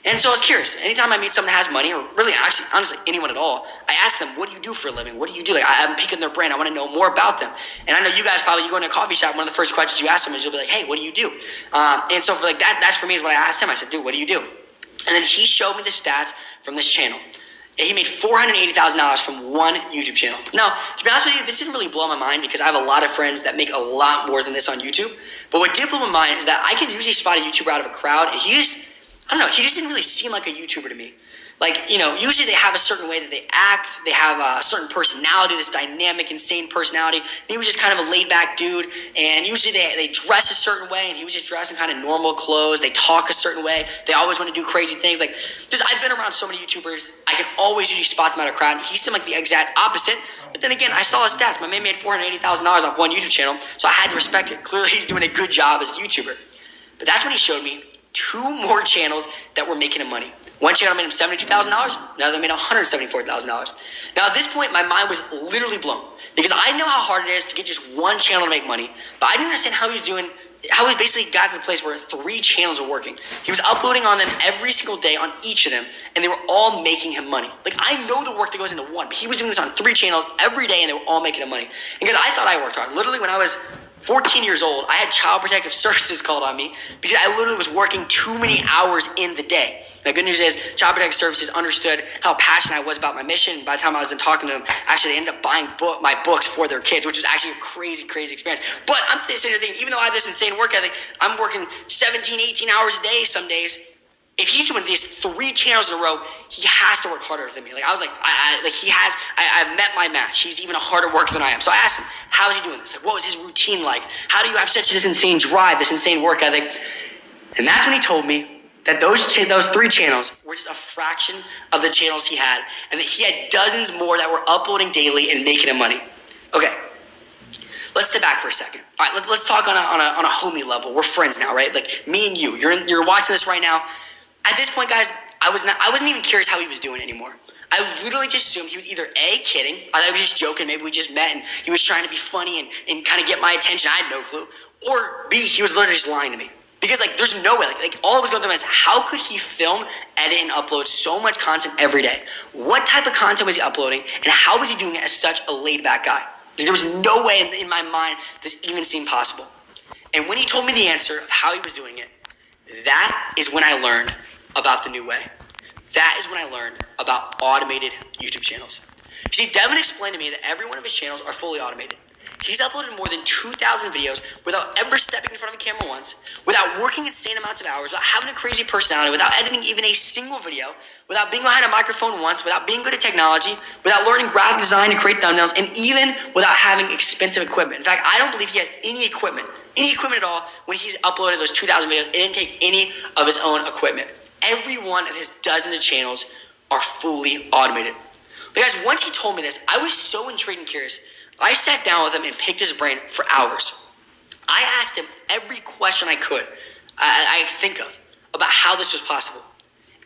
And so I was curious. Anytime I meet someone that has money, or really actually, honestly, anyone at all, I ask them, what do you do for a living? What do you do? Like, I'm picking their brain. I want to know more about them. And I know you guys probably, you go into a coffee shop, one of the first questions you ask them is you'll be like, hey, what do you do? And so for like that's for me is what I asked him. I said, dude, what do you do? And then he showed me the stats from this channel. He made $480,000 from one YouTube channel. Now, to be honest with you, this didn't really blow my mind because I have a lot of friends that make a lot more than this on YouTube. But what did blow my mind is that I could usually spot a YouTuber out of a crowd, and he just didn't really seem like a YouTuber to me. Like, usually they have a certain way that they act. They have a certain personality, this dynamic, insane personality. And he was just kind of a laid-back dude. And usually they dress a certain way, and he was just dressed in kind of normal clothes. They talk a certain way. They always want to do crazy things. Like, I've been around so many YouTubers. I can always usually spot them out of a crowd. And he seemed like the exact opposite. But then again, I saw his stats. My man made $480,000 off one YouTube channel, so I had to respect it. Clearly, he's doing a good job as a YouTuber. But that's when he showed me two more channels that were making him money. One channel made him $72,000, another made him $174,000. Now, at this point, my mind was literally blown because I know how hard it is to get just one channel to make money, but I didn't understand how he basically got to the place where three channels were working. He was uploading on them every single day on each of them, and they were all making him money. Like, I know the work that goes into one, but he was doing this on three channels every day, and they were all making him money. And because I thought I worked hard. Literally, when I was 14 years old, I had Child Protective Services called on me because I literally was working too many hours in the day. The good news is Child Protective Services understood how passionate I was about my mission. By the time I was done talking to them, actually they ended up buying my books for their kids, which was actually a crazy, crazy experience. But I'm sitting there thinking, even though I have this insane work ethic, I'm working 17, 18 hours a day some days. If he's doing these three channels in a row, he has to work harder than me. Like, I was like, I've met my match. He's even a harder worker than I am. So I asked him, how is he doing this? Like, what was his routine like? How do you have such this insane drive, this insane work ethic? And that's when he told me that those three channels were just a fraction of the channels he had, and that he had dozens more that were uploading daily and making him money. Okay, let's step back for a second. All right, let's talk on a homie level. We're friends now, right? Like, me and you. You're watching this right now. At this point, guys, I wasn't even curious how he was doing anymore. I literally just assumed he was either A, kidding, I thought he was just joking, maybe we just met and he was trying to be funny and kind of get my attention, I had no clue, or B, he was literally just lying to me. Because, like, there's no way, like all I was going through my mind is, how could he film, edit, and upload so much content every day? What type of content was he uploading, and how was he doing it as such a laid-back guy? There was no way in my mind this even seemed possible. And when he told me the answer of how he was doing it, that is when I learned about the new way. That is when I learned about automated YouTube channels. You see, Devin explained to me that every one of his channels are fully automated. He's uploaded more than 2,000 videos without ever stepping in front of a camera once, without working insane amounts of hours, without having a crazy personality, without editing even a single video, without being behind a microphone once, without being good at technology, without learning graphic design to create thumbnails, and even without having expensive equipment. In fact, I don't believe he has any equipment at all. When he's uploaded those 2,000 videos, it didn't take any of his own equipment. Every one of his dozens of channels are fully automated. But guys, once he told me this, I was so intrigued and curious. I sat down with him and picked his brain for hours. I asked him every question I could, I think of, about how this was possible.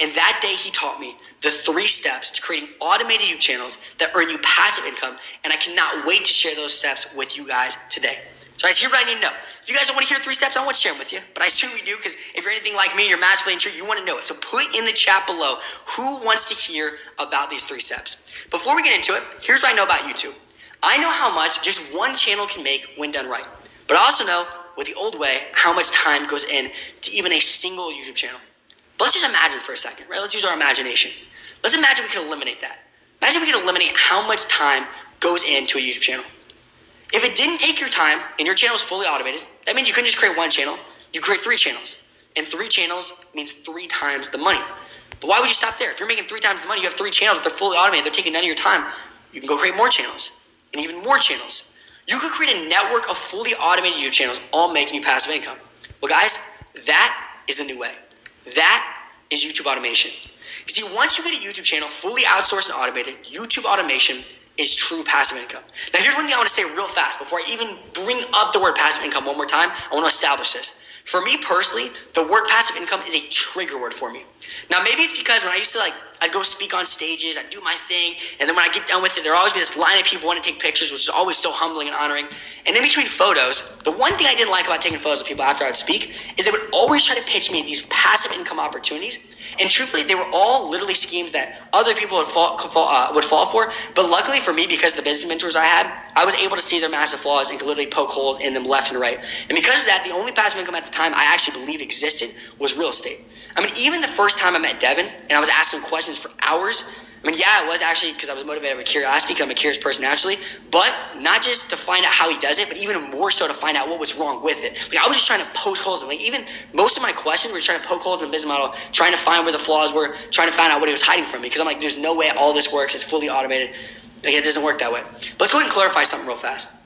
And that day he taught me the 3 steps to creating automated YouTube channels that earn you passive income. And I cannot wait to share those steps with you guys today. So guys, here's what I need to know. If you guys don't want to hear 3 steps, I want to share them with you. But I assume you do, because if you're anything like me and you're massively intrigued, you want to know it. So put in the chat below who wants to hear about these 3 steps. Before we get into it, here's what I know about YouTube. I know how much just one channel can make when done right. But I also know with the old way how much time goes in to even a single YouTube channel. But let's just imagine for a second, right? Let's use our imagination. Let's imagine we could eliminate that. Imagine we could eliminate how much time goes into a YouTube channel. If it didn't take your time and your channel is fully automated, that means you couldn't just create one channel. You create 3 channels. And 3 channels means 3 times the money. But why would you stop there? If you're making 3 times the money, you have 3 channels, they're fully automated, they're taking none of your time. You can go create more channels and even more channels. You could create a network of fully automated YouTube channels, all making you passive income. Well, guys, that is the new way. That is YouTube automation. You see, once you get a YouTube channel fully outsourced and automated, YouTube automation is true passive income. Now, here's one thing I want to say real fast before I even bring up the word passive income one more time. I want to establish this. For me personally, the word passive income is a trigger word for me. Now, maybe it's because when I used to I'd go speak on stages, I'd do my thing, and then when I get done with it, there'd always be this line of people wanting to take pictures, which is always so humbling and honoring. And in between photos, the one thing I didn't like about taking photos of people after I'd speak is they would always try to pitch me these passive income opportunities. And truthfully, they were all literally schemes that other people would fall for. But luckily for me, because of the business mentors I had, I was able to see their massive flaws and could literally poke holes in them left and right. And because of that, the only passive income at the time I actually believed existed was real estate. I mean, even the first time I met Devin and I was asking questions for hours, I mean, yeah, it was actually because I was motivated by curiosity, because I'm a curious person naturally, but not just to find out how he does it, but even more so to find out what was wrong with it. Like, I was just trying to poke holes in, even most of my questions were trying to poke holes in the business model, trying to find where the flaws were, trying to find out what he was hiding from me, because I'm like, there's no way all this works, it's fully automated. Like, it doesn't work that way. But let's go ahead and clarify something real fast.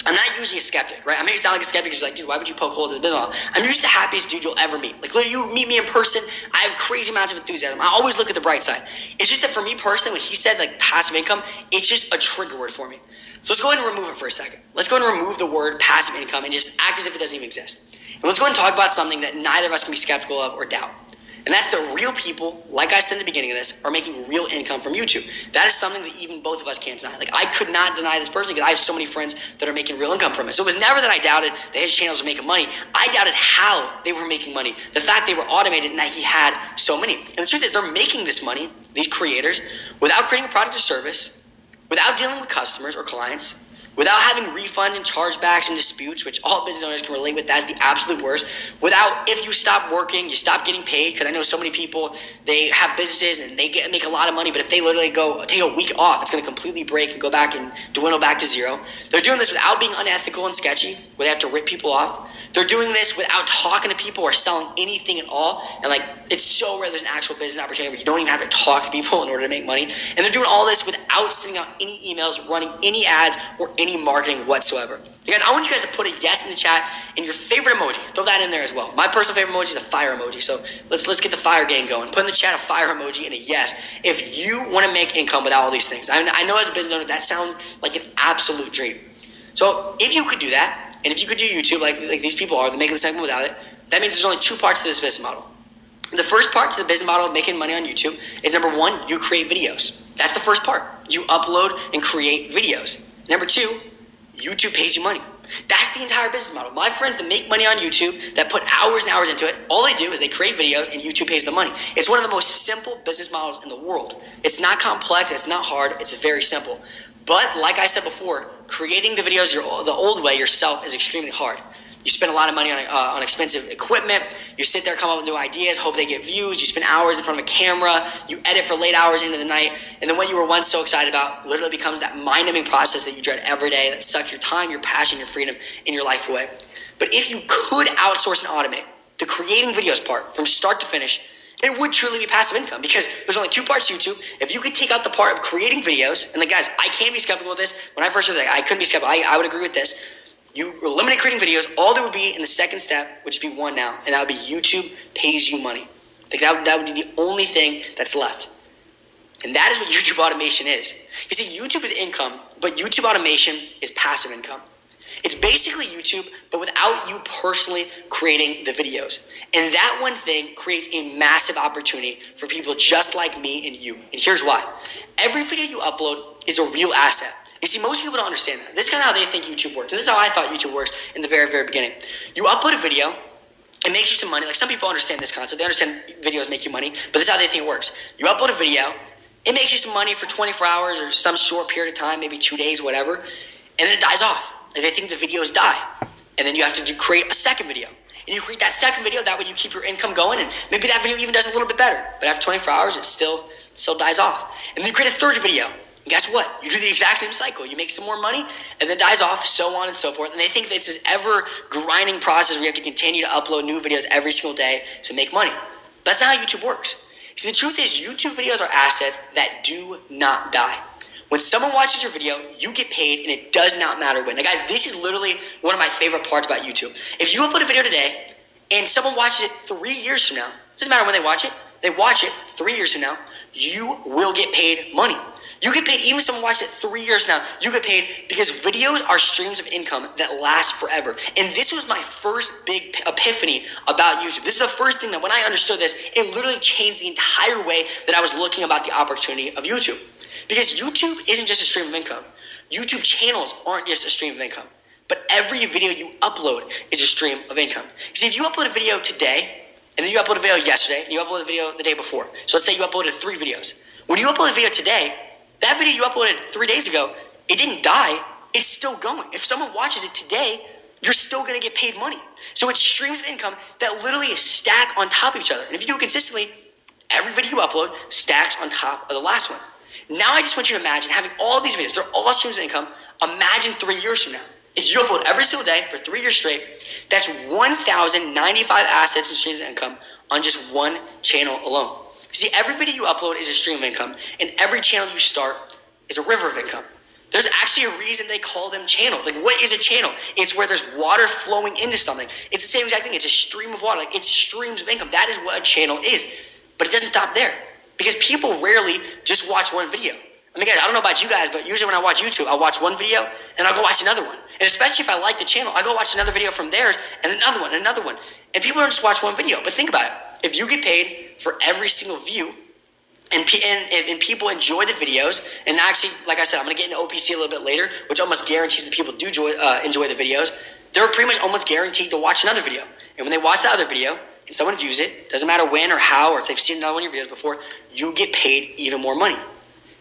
I'm not usually a skeptic, right? I make it sound like a skeptic because you're like, dude, why would you poke holes in this business model? I'm usually the happiest dude you'll ever meet. Like, literally, you meet me in person, I have crazy amounts of enthusiasm. I always look at the bright side. It's just that for me personally, when he said passive income, it's just a trigger word for me. So let's go ahead and remove it for a second. Let's go ahead and remove the word passive income and just act as if it doesn't even exist. And let's go ahead and talk about something that neither of us can be skeptical of or doubt. And that's that real people, like I said in the beginning of this, are making real income from YouTube. That is something that even both of us can't deny. Like, I could not deny this personally because I have so many friends that are making real income from it. So it was never that I doubted that his channels were making money. I doubted how they were making money. The fact they were automated and that he had so many. And the truth is, they're making this money, these creators, without creating a product or service, without dealing with customers or clients, without having refunds and chargebacks and disputes, which all business owners can relate with. That's the absolute worst. Without, if you stop working, you stop getting paid, because I know so many people, they have businesses and they make a lot of money, but if they literally go take a week off, it's going to completely break and go back and dwindle back to zero. They're doing this without being unethical and sketchy, where they have to rip people off. They're doing this without talking to people or selling anything at all. And it's so rare there's an actual business opportunity where you don't even have to talk to people in order to make money. And they're doing all this without sending out any emails, running any ads, or any marketing whatsoever. You guys, I want you guys to put a yes in the chat and your favorite emoji. Throw that in there as well. My personal favorite emoji is the fire emoji. So let's get the fire gang going. Put in the chat a fire emoji and a yes if you want to make income without all these things. I know as a business owner that sounds like an absolute dream. So if you could do that, and if you could do YouTube like these people are, they're making this income without it, that means there's only 2 parts to this business model. The first part to the business model of making money on YouTube is, number 1, you create videos. That's the first part. You upload and create videos. Number 2, YouTube pays you money. That's the entire business model. My friends that make money on YouTube, that put hours and hours into it, all they do is they create videos and YouTube pays the money. It's one of the most simple business models in the world. It's not complex, it's not hard, it's very simple. But like I said before, creating the videos the old way yourself is extremely hard. You spend a lot of money on expensive equipment. You sit there, come up with new ideas, hope they get views. You spend hours in front of a camera. You edit for late hours into the night. And then what you were once so excited about literally becomes that mind-numbing process that you dread every day that sucks your time, your passion, your freedom, and your life away. But if you could outsource and automate the creating videos part from start to finish, it would truly be passive income, because there's only 2 parts to YouTube. If you could take out the part of creating videos, and guys, I can't be skeptical of this. When I first heard that, I couldn't be skeptical. I would agree with this. You eliminate creating videos. All there would be in the second step would just be one now, and that would be YouTube pays you money. That would be the only thing that's left. And that is what YouTube automation is. You see, YouTube is income, but YouTube automation is passive income. It's basically YouTube, but without you personally creating the videos. And that one thing creates a massive opportunity for people just like me and you. And here's why. Every video you upload is a real asset. You see, most people don't understand that. This is kind of how they think YouTube works. And this is how I thought YouTube works in the very, very beginning. You upload a video, it makes you some money. Like, some people understand this concept. They understand videos make you money, but this is how they think it works. You upload a video, it makes you some money for 24 hours or some short period of time, maybe 2 days, whatever, and then it dies off. Like, they think the videos die. And and then you have to create a second video. And you create that second video, that way you keep your income going, and maybe that video even does a little bit better. But after 24 hours, it still dies off. And then you create a third video. And guess what? You do the exact same cycle. You make some more money, and then dies off, so on and so forth. And they think this is ever grinding process where you have to continue to upload new videos every single day to make money. But that's not how YouTube works. See, the truth is, YouTube videos are assets that do not die. When someone watches your video, you get paid, and it does not matter when. Now, guys, this is literally one of my favorite parts about YouTube. If you upload a video today, and someone watches it 3 years from now, it doesn't matter when they watch it 3 years from now, you will get paid money. You get paid even if someone watches it 3 years from now, you get paid because videos are streams of income that last forever. And this was my first big epiphany about YouTube. This is the first thing that when I understood this, it literally changed the entire way that I was looking about the opportunity of YouTube. Because YouTube isn't just a stream of income. YouTube channels aren't just a stream of income. But every video you upload is a stream of income. See, if you upload a video today, and then you upload a video yesterday, and you upload a video the day before. So let's say you uploaded 3 videos. When you upload a video today, that video you uploaded 3 days ago, it didn't die, it's still going. If someone watches it today, you're still gonna get paid money. So it's streams of income that literally stack on top of each other. And if you do it consistently, every video you upload stacks on top of the last one. Now I just want you to imagine having all these videos. They're all streams of income. Imagine 3 years from now. If you upload every single day for 3 years straight, that's 1,095 assets and streams of income on just one channel alone. See, every video you upload is a stream of income, and every channel you start is a river of income. There's actually a reason they call them channels. Like, what is a channel? It's where there's water flowing into something. It's the same exact thing. It's a stream of water. Like, it's streams of income. That is what a channel is. But it doesn't stop there. Because people rarely just watch one video. I mean, guys, I don't know about you guys, but usually when I watch YouTube, I'll watch one video, and I'll go watch another one. And especially if I like the channel, I go watch another video from theirs, and another one, and another one. And people don't just watch one video. But think about it. If you get paid for every single view, and people enjoy the videos, and actually, like I said, I'm going to get into OPC a little bit later, which almost guarantees that people do enjoy the videos. They're pretty much almost guaranteed to watch another video. And when they watch the other video, and someone views it, doesn't matter when or how, or if they've seen another one of your videos before, you get paid even more money.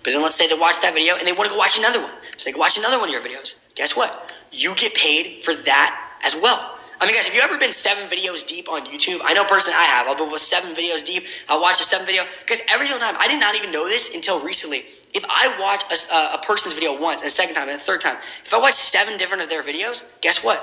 But then let's say they watch that video, and they want to go watch another one. So they go watch another one of your videos. Guess what? You get paid for that as well. I mean, guys, have you ever been 7 videos deep on YouTube? I know personally I have. I'll be with 7 videos deep. I'll watch the 7th video. Because every single time, I did not even know this until recently. If I watch a person's video once, and a second time, and a third time, if I watch 7 different of their videos, guess what?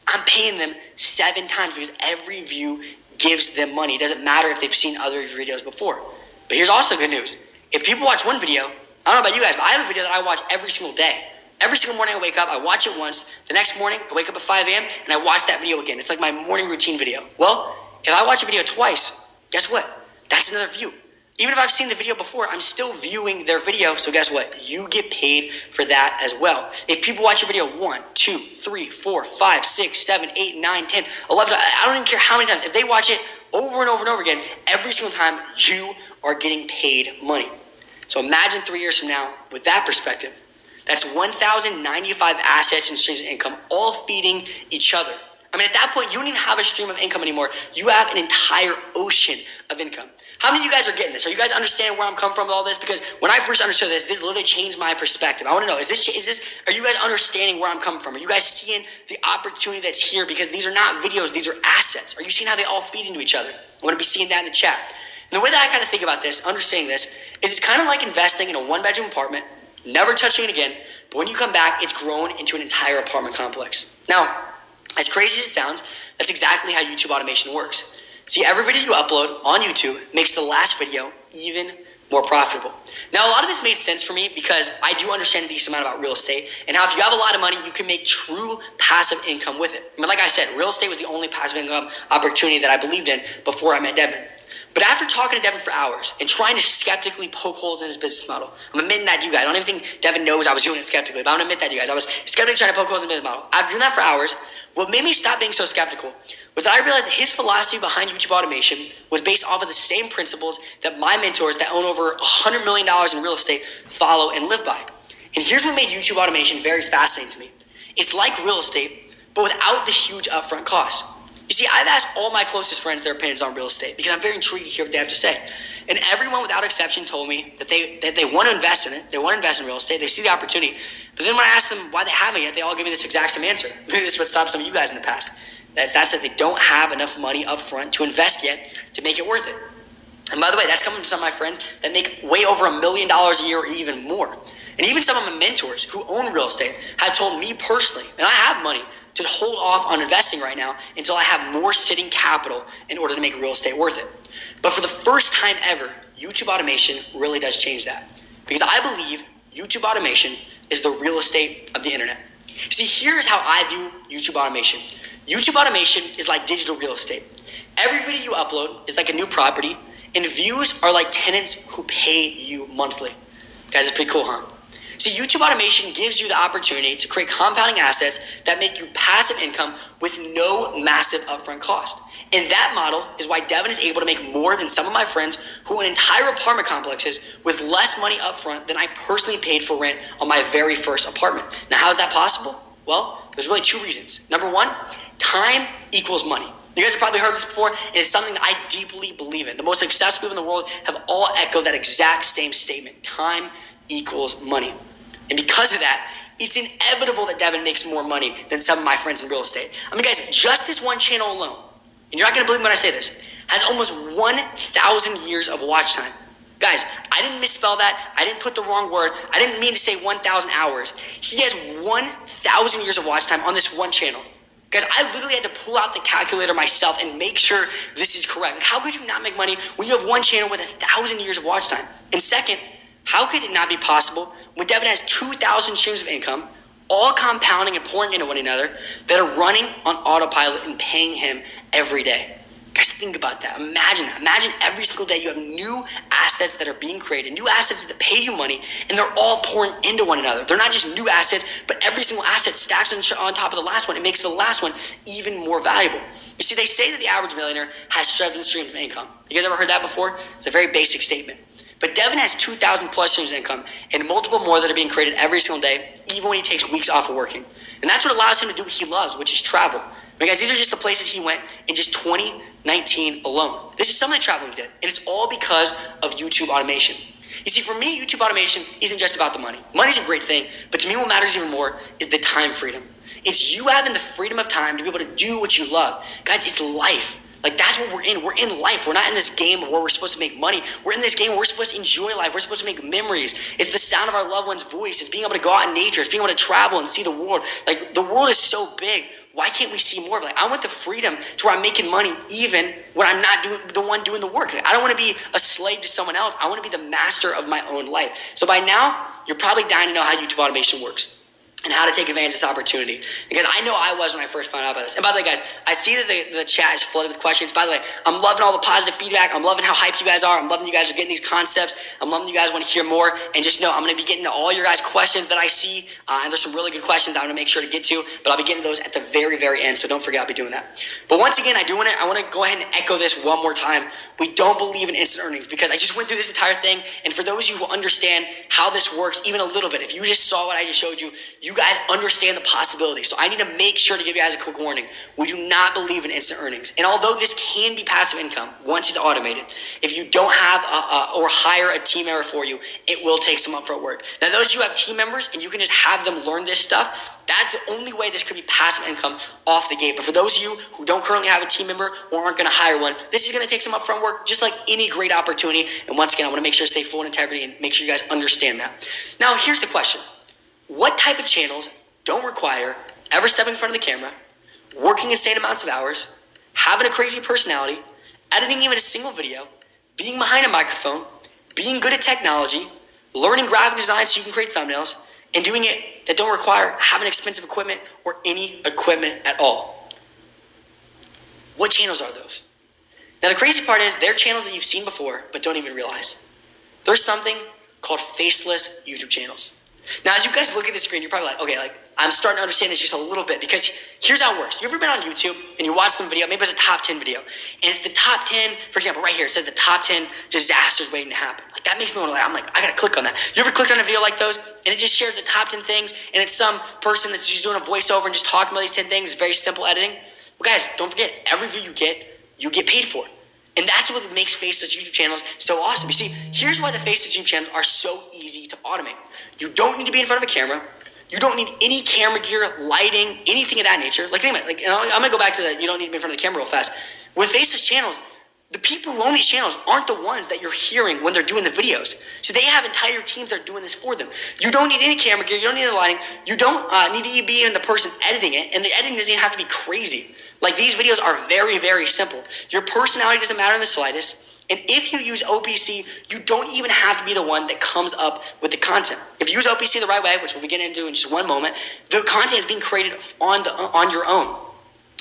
I'm paying them 7 times because every view gives them money. It doesn't matter if they've seen other videos before. But here's also good news. If people watch one video, I don't know about you guys, but I have a video that I watch every single day. Every single morning I wake up, I watch it once. The next morning, I wake up at 5 a.m. and I watch that video again. It's like my morning routine video. Well, if I watch a video twice, guess what? That's another view. Even if I've seen the video before, I'm still viewing their video. So guess what? You get paid for that as well. If people watch your video 1, 2, 3, 4, 5, 6, 7, 8, 9, 10, 11, I don't even care how many times. If they watch it over and over and over again, every single time you are getting paid money. So imagine 3 years from now with that perspective. That's 1,095 assets and streams of income all feeding each other. I mean, at that point, you don't even have a stream of income anymore. You have an entire ocean of income. How many of you guys are getting this? Are you guys understanding where I'm coming from with all this? Because when I first understood this literally changed my perspective. I want to know, are you guys understanding where I'm coming from? Are you guys seeing the opportunity that's here? Because these are not videos, these are assets. Are you seeing how they all feed into each other? I want to be seeing that in the chat. And the way that I kind of think about this, understanding this, is it's kind of like investing in a 1-bedroom apartment, never touching it again, but when you come back, it's grown into an entire apartment complex. Now, as crazy as it sounds, that's exactly how YouTube automation works. See, every video you upload on YouTube makes the last video even more profitable. Now, a lot of this made sense for me because I do understand a decent amount about real estate and how if you have a lot of money, you can make true passive income with it. I mean, like I said, real estate was the only passive income opportunity that I believed in before I met Devin. But after talking to Devin for hours and trying to skeptically poke holes in his business model, I'm admitting that to you guys. I don't even think Devin knows I was doing it skeptically, but I'm going to admit that to you guys. I was skeptically trying to poke holes in the business model. After doing that for hours, what made me stop being so skeptical was that I realized that his philosophy behind YouTube automation was based off of the same principles that my mentors that own over $100 million in real estate follow and live by. And here's what made YouTube automation very fascinating to me. It's like real estate, but without the huge upfront cost. You see, I've asked all my closest friends their opinions on real estate because I'm very intrigued to hear what they have to say. And everyone without exception told me that they want to invest in it. They want to invest in real estate. They see the opportunity. But then when I asked them why they haven't yet, they all give me this exact same answer. Maybe this is what stopped some of you guys in the past. That's that they don't have enough money up front to invest yet to make it worth it. And by the way, that's coming from some of my friends that make way over $1 million a year or even more. And even some of my mentors who own real estate have told me personally, and I have money, to hold off on investing right now until I have more sitting capital in order to make real estate worth it. But for the first time ever, YouTube automation really does change that. Because I believe YouTube automation is the real estate of the internet. See, here's how I view YouTube automation. YouTube automation is like digital real estate. Every video you upload is like a new property, and views are like tenants who pay you monthly. Guys, it's pretty cool, huh? See, YouTube automation gives you the opportunity to create compounding assets that make you passive income with no massive upfront cost. And that model is why Devin is able to make more than some of my friends who own entire apartment complexes with less money upfront than I personally paid for rent on my very first apartment. Now, how is that possible? Well, there's really two reasons. Number one, time equals money. You guys have probably heard this before, and it's something that I deeply believe in. The most successful people in the world have all echoed that exact same statement. Time equals money. And because of that, it's inevitable that Devin makes more money than some of my friends in real estate. I mean, guys, just this one channel alone, and you're not going to believe me when I say this, has almost 1,000 years of watch time. Guys, I didn't misspell that. I didn't put the wrong word. I didn't mean to say 1,000 hours. He has 1,000 years of watch time on this one channel. Guys, I literally had to pull out the calculator myself and make sure this is correct. How could you not make money when you have one channel with 1,000 years of watch time? And second, how could it not be possible when Devin has 2,000 streams of income, all compounding and pouring into one another, that are running on autopilot and paying him every day? Guys, think about that. Imagine that. Imagine every single day you have new assets that are being created, new assets that pay you money, and they're all pouring into one another. They're not just new assets, but every single asset stacks on top of the last one. It makes the last one even more valuable. You see, they say that the average millionaire has 7 streams of income. You guys ever heard that before? It's a very basic statement. But Devin has 2,000 plus streams of income and multiple more that are being created every single day, even when he takes weeks off of working. And that's what allows him to do what he loves, which is travel. I mean, guys, these are just the places he went in just 2019 alone. This is some of the traveling he did, and it's all because of YouTube automation. You see, for me, YouTube automation isn't just about the money. Money's a great thing, but to me what matters even more is the time freedom. It's you having the freedom of time to be able to do what you love. Guys, it's life. Like, that's what we're in. We're in life. We're not in this game where we're supposed to make money. We're in this game where we're supposed to enjoy life. We're supposed to make memories. It's the sound of our loved one's voice. It's being able to go out in nature. It's being able to travel and see the world. Like, the world is so big. Why can't we see more of it? Like, I want the freedom to where I'm making money even when I'm not the one doing the work. Like, I don't want to be a slave to someone else. I want to be the master of my own life. So by now, you're probably dying to know how YouTube automation works and how to take advantage of this opportunity. Because I know I was when I first found out about this. And by the way, guys, I see that the chat is flooded with questions. By the way, I'm loving all the positive feedback. I'm loving how hyped you guys are. I'm loving you guys are getting these concepts. I'm loving you guys want to hear more. And just know I'm going to be getting to all your guys' questions that I see. And there's some really good questions I'm going to make sure to get to. But I'll be getting to those at the very, very end. So don't forget I'll be doing that. But once again, I want to go ahead and echo this one more time. We don't believe in instant earnings because I just went through this entire thing. And for those of you who understand how this works, even a little bit, if you just saw what I just showed you, you guys understand the possibility. So I need to make sure to give you guys a quick warning. We do not believe in instant earnings. And although this can be passive income once it's automated, if you don't have or hire a team member for you, it will take some upfront work. Now, those of you who have team members and you can just have them learn this stuff, that's the only way this could be passive income off the gate. But for those of you who don't currently have a team member or aren't going to hire one, this is going to take some upfront work, just like any great opportunity. And once again, I want to make sure to stay full in integrity and make sure you guys understand that. Now, here's the question. What type of channels don't require ever stepping in front of the camera, working insane amounts of hours, having a crazy personality, editing even a single video, being behind a microphone, being good at technology, learning graphic design so you can create thumbnails, and doing it that don't require having expensive equipment or any equipment at all? What channels are those? Now, the crazy part is they're channels that you've seen before but don't even realize. There's something called faceless YouTube channels. Now, as you guys look at the screen, you're probably like, okay, like I'm starting to understand this just a little bit, because here's how it works. You ever been on YouTube and you watch some video, maybe it's a top 10 video, and it's the top 10, for example, right here, it says the top 10 disasters waiting to happen. Like, that makes me want to, I'm like, I gotta click on that. You ever clicked on a video like those and it just shares the top 10 things, and it's some person that's just doing a voiceover and just talking about these 10 things, very simple editing? Well, guys, don't forget, every view you get paid for. And that's what makes faceless YouTube channels so awesome. You see, here's why the faceless YouTube channels are so easy to automate. You don't need to be in front of a camera. You don't need any camera gear, lighting, anything of that nature. Like, think about it. Like, I'm going to go back to the you don't need to be in front of the camera real fast. With faceless channels, the people who own these channels aren't the ones that you're hearing when they're doing the videos. So they have entire teams that are doing this for them. You don't need any camera gear. You don't need the lighting. You don't need to be in the person editing it. And the editing doesn't even have to be crazy. Like, these videos are very, very simple. Your personality doesn't matter in the slightest. And if you use OPC, you don't even have to be the one that comes up with the content. If you use OPC the right way, which we'll be getting into in just one moment, the content is being created on your own.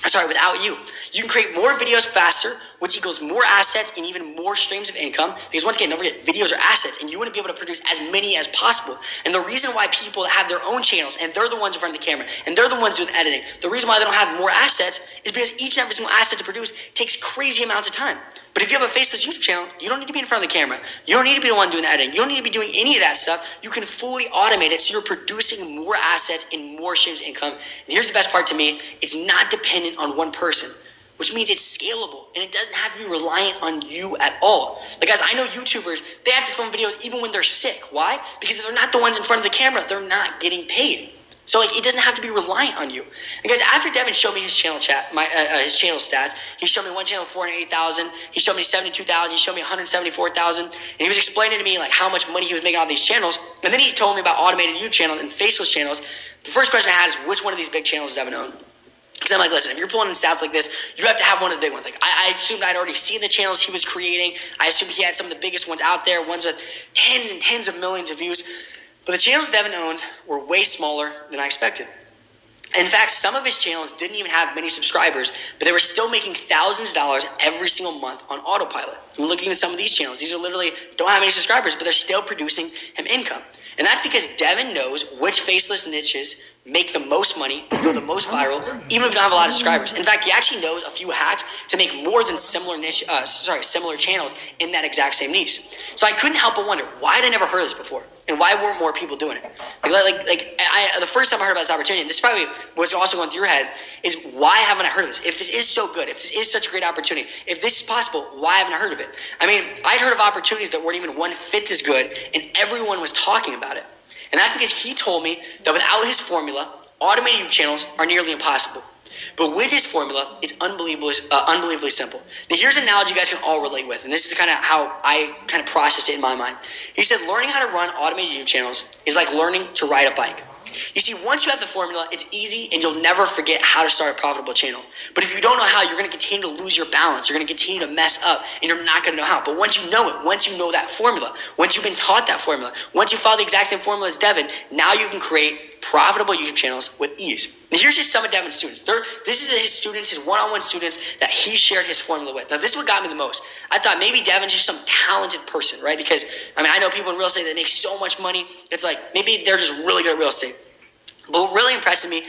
Without you. You can create more videos faster, which equals more assets and even more streams of income. Because once again, don't forget, videos are assets, and you want to be able to produce as many as possible. And the reason why people have their own channels, and they're the ones in front of the camera, and they're the ones doing the editing, the reason why they don't have more assets is because each and every single asset to produce takes crazy amounts of time. But if you have a faceless YouTube channel, you don't need to be in front of the camera. You don't need to be the one doing the editing. You don't need to be doing any of that stuff. You can fully automate it so you're producing more assets and more streams of income. And here's the best part to me. It's not dependent on one person, which means it's scalable and it doesn't have to be reliant on you at all. Like, guys, I know YouTubers, they have to film videos even when they're sick. Why? Because if they're not the ones in front of the camera, they're not getting paid. So, like, it doesn't have to be reliant on you. And guys, after Devin showed me his channel his channel stats, he showed me one channel 480,000, he showed me 72,000, he showed me 174,000, and he was explaining to me like how much money he was making off these channels. And then he told me about automated YouTube channels and faceless channels. The first question I had is, which one of these big channels does Devin own? Because I'm like, listen, if you're pulling in stats like this, you have to have one of the big ones. Like, I assumed I'd already seen the channels he was creating. I assumed he had some of the biggest ones out there, ones with tens and tens of millions of views. But the channels Devin owned were way smaller than I expected. In fact, some of his channels didn't even have many subscribers, but they were still making thousands of dollars every single month on autopilot. I'm looking at some of these channels. These are literally don't have any subscribers, but they're still producing him income. And that's because Devin knows which faceless niches make the most money, go the most viral, even if you don't have a lot of subscribers. In fact, he actually knows a few hacks to make more than similar channels in that exact same niche. So I couldn't help but wonder, why had I never heard of this before? And why weren't more people doing it? The first time I heard about this opportunity, and this is probably what's also going through your head, is why haven't I heard of this? If this is so good, if this is such a great opportunity, if this is possible, why haven't I heard of it? I mean, I'd heard of opportunities that weren't even one fifth as good, and everyone was talking about it. And that's because he told me that without his formula, automated YouTube channels are nearly impossible. But with his formula, it's unbelievably simple. Now, here's an analogy you guys can all relate with, and this is kind of how I kind of process it in my mind. He said learning how to run automated YouTube channels is like learning to ride a bike. You see, once you have the formula, it's easy and you'll never forget how to start a profitable channel. But if you don't know how, you're going to continue to lose your balance. You're going to continue to mess up and you're not going to know how. But once you know it, once you know that formula, once you've been taught that formula, once you follow the exact same formula as Devin, now you can create profitable YouTube channels with ease. Now, here's just some of Devin's students. This is his students, his one-on-one students that he shared his formula with. Now, this is what got me the most. I thought maybe Devin's just some talented person, right? Because, I mean, I know people in real estate that make so much money. It's like maybe they're just really good at real estate. But what really impresses me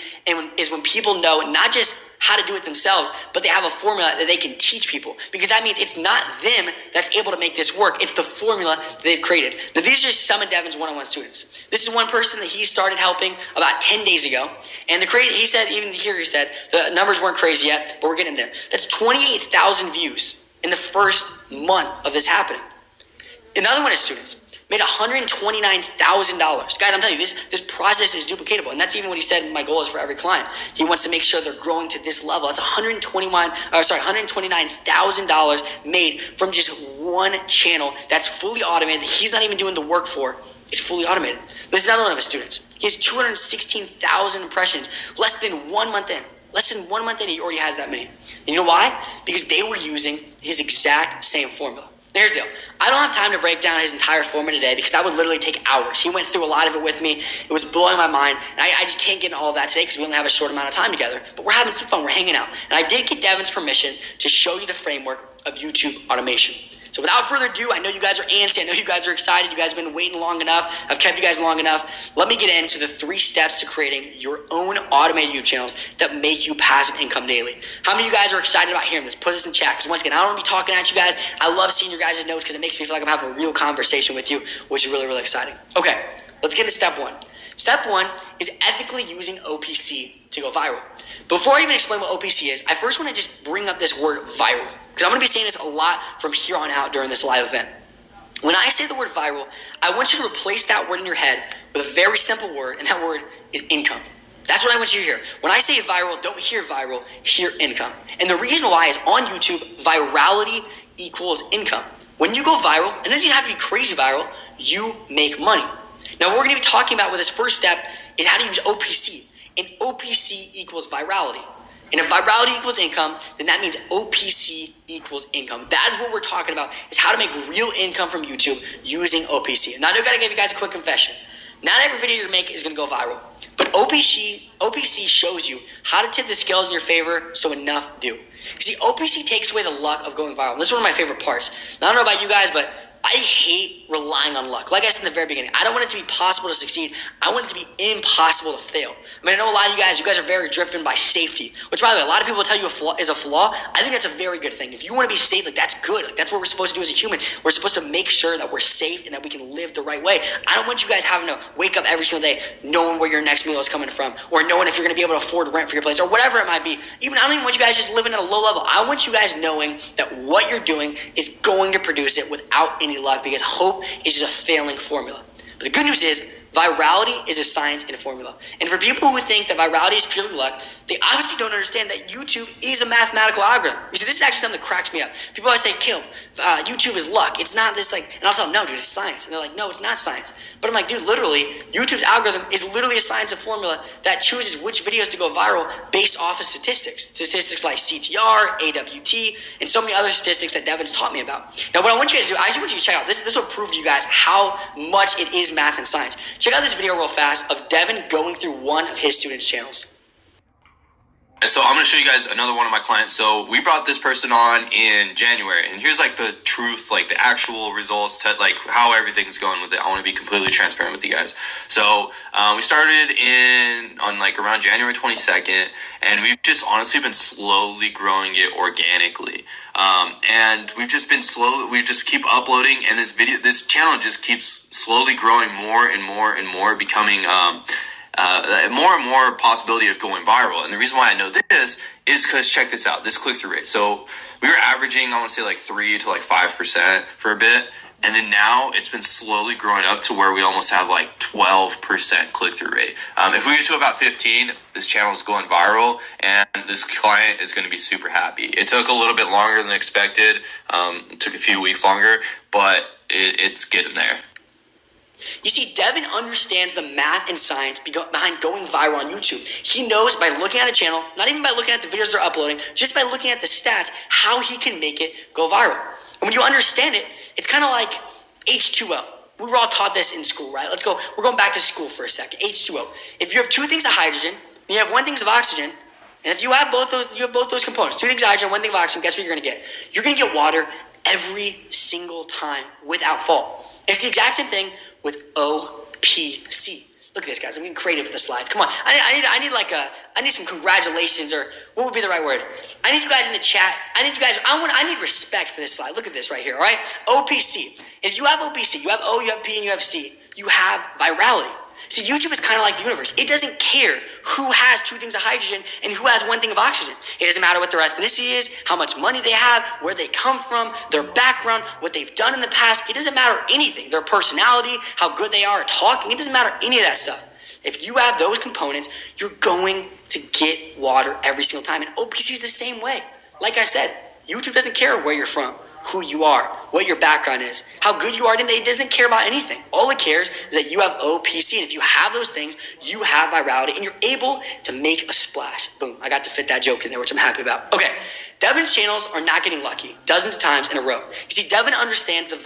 is when people know not just how to do it themselves, but they have a formula that they can teach people. Because that means it's not them that's able to make this work. It's the formula that they've created. Now, these are just some of Devin's one-on-one students. This is one person that he started helping about 10 days ago. And he said the numbers weren't crazy yet, but we're getting there. That's 28,000 views in the first month of this happening. Another one of his students made $129,000. Guys, I'm telling you, this process is duplicatable. And that's even what he said my goal is for every client. He wants to make sure they're growing to this level. It's $129,000 made from just one channel that's fully automated, that he's not even doing the work for. It's fully automated. This is another one of his students. He has 216,000 impressions less than 1 month in. Less than 1 month in, he already has that many. And you know why? Because they were using his exact same formula. Here's the deal. I don't have time to break down his entire formula today because that would literally take hours. He went through a lot of it with me. It was blowing my mind. And I just can't get into all of that today because we only have a short amount of time together. But we're having some fun. We're hanging out. And I did get Devin's permission to show you the framework of YouTube automation. So without further ado, I know you guys are antsy. I know you guys are excited. You guys have been waiting long enough. I've kept you guys long enough. Let me get into the 3 steps to creating your own automated YouTube channels that make you passive income daily. How many of you guys are excited about hearing this? Put this in chat. Because once again, I don't want to be talking at you guys. I love seeing your guys' notes because it makes me feel like I'm having a real conversation with you, which is really, really exciting. Okay, let's get into step 1. Step 1 is ethically using OPC to go viral. Before I even explain what OPC is, I first want to just bring up this word viral, because I'm going to be saying this a lot from here on out during this live event. When I say the word viral, I want you to replace that word in your head with a very simple word, and that word is income. That's what I want you to hear. When I say viral, don't hear viral, hear income. And the reason why is on YouTube, virality equals income. When you go viral, and it doesn't even have to be crazy viral, you make money. Now, what we're going to be talking about with this first step is how to use OPC. And OPC equals virality. And if virality equals income, then that means OPC equals income. That is what we're talking about, is how to make real income from YouTube using OPC. Now, I do got to give you guys a quick confession. Not every video you make is going to go viral. But OPC shows you how to tip the scales in your favor so enough do. You see, OPC takes away the luck of going viral. This is one of my favorite parts. Now, I don't know about you guys, but I hate relying on luck. Like I said in the very beginning, I don't want it to be possible to succeed. I want it to be impossible to fail. I mean, I know a lot of you guys are very driven by safety, which, by the way, a lot of people will tell you is a flaw. I think that's a very good thing. If you want to be safe, like, that's good. Like, that's what we're supposed to do as a human. We're supposed to make sure that we're safe and that we can live the right way. I don't want you guys having to wake up every single day knowing where your next meal is coming from, or knowing if you're going to be able to afford rent for your place, or whatever it might be. I don't even want you guys just living at a low level. I want you guys knowing that what you're doing is going to produce it without any luck, because hope is just a failing formula. But the good news is, virality is a science and a formula. And for people who think that virality is purely luck, they obviously don't understand that YouTube is a mathematical algorithm. You see, this is actually something that cracks me up. People always say, Caleb, YouTube is luck. It's not this, like, and I'll tell them, no, dude, it's science. And they're like, no, it's not science. But I'm like, dude, literally, YouTube's algorithm is literally a science and formula that chooses which videos to go viral based off of statistics. Statistics like CTR, AWT, and so many other statistics that Devin's taught me about. Now, what I want you guys to do, I just want you to check out, this will prove to you guys how much it is math and science. Check out this video real fast of Devin going through one of his students' channels. So I'm going to show you guys another one of my clients. So we brought this person on in January, and here's like the truth, like the actual results to like how everything's going with it. I want to be completely transparent with you guys. So we started on like around January 22nd, and we've just honestly been slowly growing it organically. And we've just been we just keep uploading, and this channel just keeps slowly growing more and more and more, becoming more and more possibility of going viral. And the reason why I know this is because check this out, this click-through rate. So we were averaging, I want to say like 3 to like 5% for a bit. And then now it's been slowly growing up to where we almost have like 12% click-through rate. If we get to about 15, this channel is going viral, and this client is going to be super happy. It took a little bit longer than expected. It took a few weeks longer, but it's getting there. You see, Devin understands the math and science behind going viral on YouTube. He knows by looking at a channel, not even by looking at the videos they're uploading, just by looking at the stats, how he can make it go viral. And when you understand it, it's kind of like H2O. We were all taught this in school, right? We're going back to school for a second. H2O. If you have 2 things of hydrogen, and you have 1 thing of oxygen, and if you have both those components, 2 things of hydrogen, 1 thing of oxygen, guess what you're going to get? You're going to get water every single time without fault. And it's the exact same thing with OPC. Look at this, guys. I'm getting creative with the slides. Come on. I need some congratulations, or what would be the right word? I need you guys in the chat. I need respect for this slide. Look at this right here, all right? OPC. If you have OPC, you have O, you have P, and you have C, you have virality. See, YouTube is kind of like the universe. It doesn't care who has 2 things of hydrogen and who has 1 thing of oxygen. It doesn't matter what their ethnicity is, how much money they have, where they come from, their background, what they've done in the past. It doesn't matter anything. Their personality, how good they are at talking. It doesn't matter any of that stuff. If you have those components, you're going to get water every single time. And OPC is the same way. Like I said, YouTube doesn't care where you're from, who you are, what your background is, how good you are. It doesn't care about anything. All it cares is that you have OPC, and if you have those things, you have virality, and you're able to make a splash. Boom, I got to fit that joke in there, which I'm happy about. Okay, Devin's channels are not getting lucky dozens of times in a row. You see, Devin understands the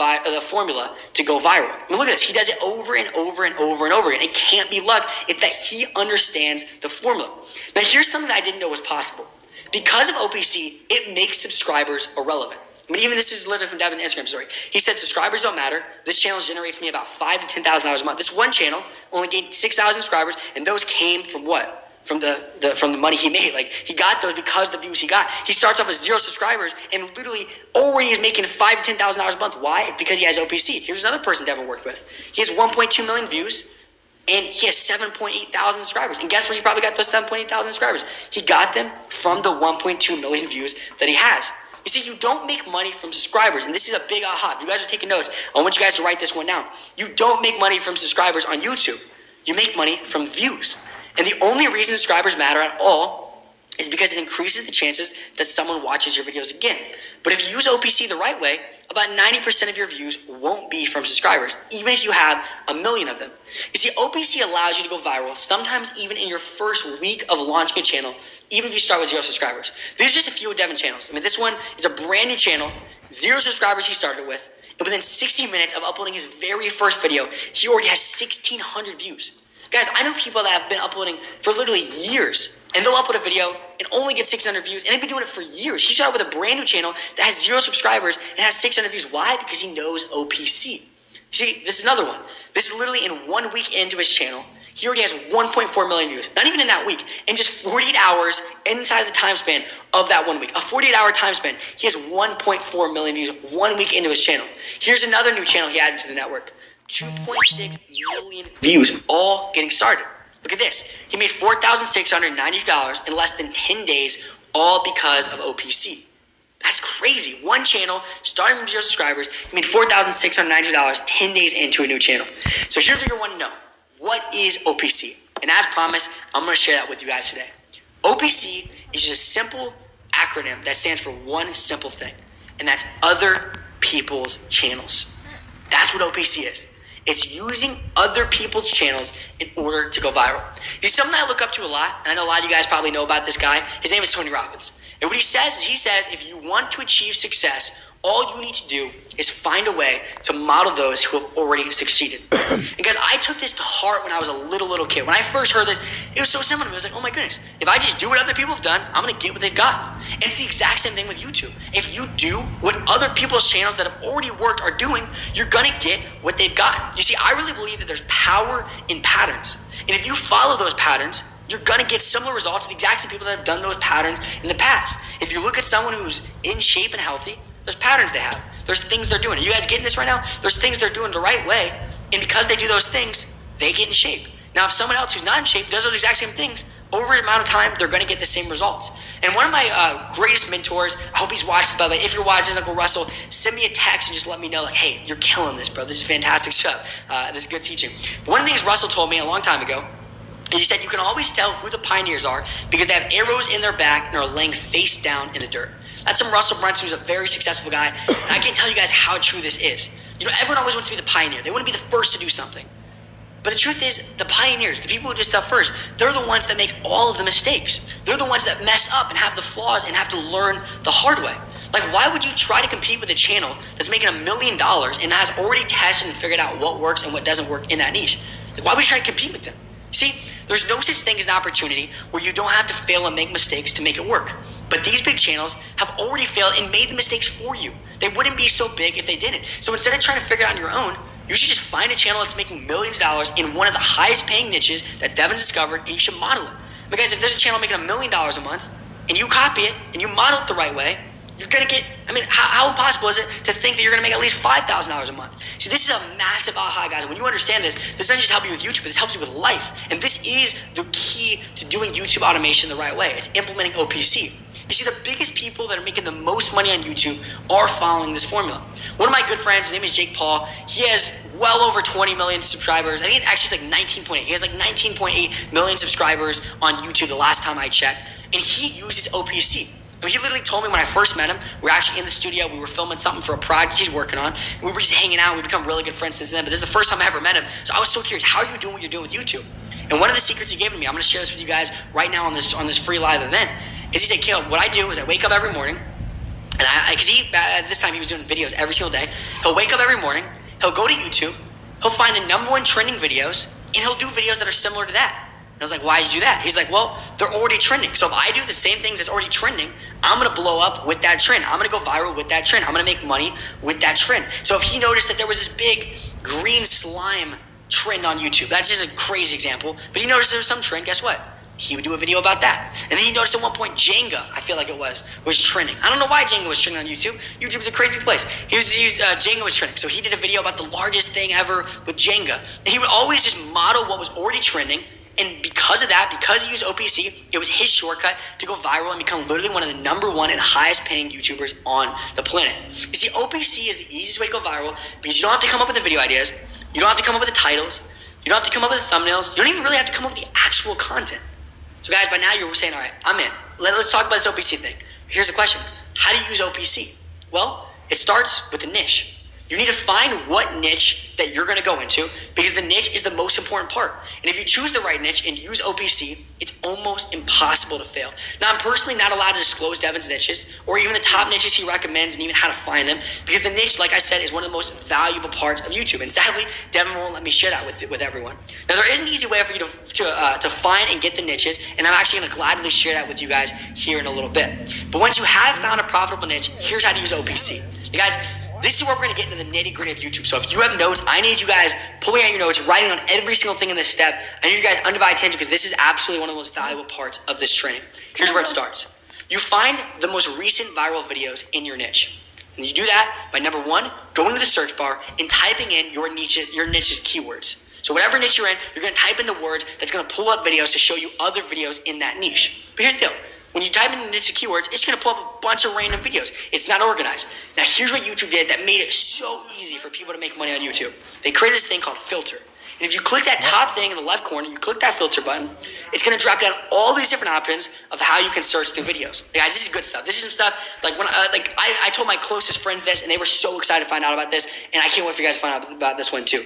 formula to go viral. I mean, look at this. He does it over and over and over and over again. It can't be luck. It's that he understands the formula. Now, here's something that I didn't know was possible. Because of OPC, it makes subscribers irrelevant. I mean, even this is literally from Devin's Instagram story. He said, subscribers don't matter. This channel generates me about $5,000 to $10,000 a month. This one channel only gained 6,000 subscribers, and those came from what? From the money he made. Like, he got those because of the views he got. He starts off with 0 subscribers and literally already is making $5,000 to $10,000 a month. Why? Because he has OPC. Here's another person Devin worked with. He has 1.2 million views, And he has 7.8 thousand subscribers. And guess where he probably got those 7.8 thousand subscribers? He got them from the 1.2 million views that he has. You see, you don't make money from subscribers. And this is a big aha. If you guys are taking notes, I want you guys to write this one down. You don't make money from subscribers on YouTube. You make money from views. And the only reason subscribers matter at all is because it increases the chances that someone watches your videos again. But if you use OPC the right way, about 90% of your views won't be from subscribers, even if you have 1 million of them. You see, OPC allows you to go viral, sometimes even in your first week of launching a channel, even if you start with 0 subscribers. There's just a few of Devin's channels. I mean, this one is a brand new channel, 0 subscribers he started with, and within 60 minutes of uploading his very first video, he already has 1,600 views. Guys, I know people that have been uploading for literally years, and they'll upload a video and only get 600 views, and they've been doing it for years. He started with a brand new channel that has 0 subscribers and has 600 views. Why? Because he knows OPC. See, this is another one. This is literally in 1 week into his channel. He already has 1.4 million views. Not even in that week. In just 48 hours inside of the time span of that 1 week. A 48-hour time span. He has 1.4 million views 1 week into his channel. Here's another new channel he added to the network. 2.6 million views, all getting started. Look at this. He made $4,690 in less than 10 days, all because of OPC. That's crazy. One channel, starting from 0 subscribers, he made $4,690 10 days into a new channel. So here's what you want to know. What is OPC? And as promised, I'm going to share that with you guys today. OPC is just a simple acronym that stands for one simple thing, and that's other people's channels. That's what OPC is. It's using other people's channels in order to go viral. He's something I look up to a lot, and I know a lot of you guys probably know about this guy. His name is Tony Robbins. And what he says is, he says, if you want to achieve success, all you need to do is find a way to model those who have already succeeded. And guys, I took this to heart when I was a little kid. When I first heard this, it was so simple to me. I was like, oh my goodness, if I just do what other people have done, I'm going to get what they've got. And it's the exact same thing with YouTube. If you do what other people's channels that have already worked are doing, you're going to get what they've got. You see, I really believe that there's power in patterns. And if you follow those patterns, you're going to get similar results to the exact same people that have done those patterns in the past. If you look at someone who's in shape and healthy, there's patterns they have. There's things they're doing. Are you guys getting this right now? There's things they're doing the right way. And because they do those things, they get in shape. Now, if someone else who's not in shape does those exact same things, over an amount of time, they're going to get the same results. And one of my greatest mentors, I hope he's watched this, by the way. If you're watching this, Uncle Russell, send me a text and just let me know, like, hey, you're killing this, bro. This is fantastic stuff. This is good teaching. But one of the things Russell told me a long time ago, he said you can always tell who the pioneers are because they have arrows in their back and are laying face down in the dirt. That's from Russell Brunson, who's a very successful guy. And I can't tell you guys how true this is. You know, everyone always wants to be the pioneer. They want to be the first to do something. But the truth is, the pioneers, the people who do stuff first, they're the ones that make all of the mistakes. They're the ones that mess up and have the flaws and have to learn the hard way. Like, why would you try to compete with a channel that's making $1 million and has already tested and figured out what works and what doesn't work in that niche? Like, why would you try to compete with them? See, there's no such thing as an opportunity where you don't have to fail and make mistakes to make it work. But these big channels have already failed and made the mistakes for you. They wouldn't be so big if they didn't. So instead of trying to figure it out on your own, you should just find a channel that's making millions of dollars in one of the highest paying niches that Devin's discovered, and you should model it. Because if there's a channel making $1 million a month and you copy it and you model it the right way, you're going to get, how impossible is it to think that you're going to make at least $5,000 a month? See, this is a massive aha, guys. When you understand this doesn't just help you with YouTube, this helps you with life. And this is the key to doing YouTube automation the right way. It's implementing OPC. You see, the biggest people that are making the most money on YouTube are following this formula. One of my good friends, his name is Jake Paul. He has well over 20 million subscribers. I think it actually is like 19.8. He has like 19.8 million subscribers on YouTube the last time I checked. And he uses OPC. I mean, he literally told me when I first met him, we were actually in the studio, we were filming something for a project he's working on, and we were just hanging out, we become really good friends since then, but this is the first time I ever met him, so I was so curious, how are you doing what you're doing with YouTube? And one of the secrets he gave to me, I'm going to share this with you guys right now on this free live event, is he said, Caleb, what I do is I wake up every morning, and because at this time he was doing videos every single day, he'll wake up every morning, he'll go to YouTube, he'll find the #1 trending videos, and he'll do videos that are similar to that. And I was like, why did you do that? He's like, well, they're already trending. So if I do the same things that's already trending, I'm going to blow up with that trend. I'm going to go viral with that trend. I'm going to make money with that trend. So if he noticed that there was this big green slime trend on YouTube, that's just a crazy example, but he noticed there was some trend, guess what? he would do a video about that. And then he noticed at one point Jenga, I feel like it was trending. I don't know why Jenga was trending on YouTube. YouTube's a crazy place. Jenga was trending. So he did a video about the largest thing ever with Jenga. And he would always just model what was already trending. And because of that, because he used OPC, it was his shortcut to go viral and become literally one of the #1 and highest paying YouTubers on the planet. You see, OPC is the easiest way to go viral because you don't have to come up with the video ideas. You don't have to come up with the titles. You don't have to come up with the thumbnails. You don't even really have to come up with the actual content. So guys, by now you're saying, all right, I'm in. Let's talk about this OPC thing. Here's the question. How do you use OPC? Well, it starts with a niche. You need to find what niche that you're going to go into because the niche is the most important part. And if you choose the right niche and use OPC, it's almost impossible to fail. Now, I'm personally not allowed to disclose Devin's niches or even the top niches he recommends and even how to find them because the niche, like I said, is one of the most valuable parts of YouTube. And sadly, Devin won't let me share that with everyone. Now, there is an easy way for you to find and get the niches, and I'm actually going to gladly share that with you guys here in a little bit. But once you have found a profitable niche, here's how to use OPC. You guys, this is where we're going to get into the nitty gritty of YouTube. So if you have notes, I need you guys pulling out your notes, writing on every single thing in this step. I need you guys undivided attention because this is absolutely one of the most valuable parts of this training. Here's where it starts. You find the most recent viral videos in your niche. And you do that by number 1, going to the search bar and typing in your niche's keywords. So whatever niche you're in, you're going to type in the words that's going to pull up videos to show you other videos in that niche. But here's the deal. When you type in the niche keywords, it's going to pull up a bunch of random videos. It's not organized. Now, here's what YouTube did that made it so easy for people to make money on YouTube. They created this thing called filter. And if you click that top thing in the left corner, you click that filter button, it's going to drop down all these different options of how you can search through videos. Hey guys, this is good stuff. This is some stuff like when I told my closest friends this, and they were so excited to find out about this, and I can't wait for you guys to find out about this one too.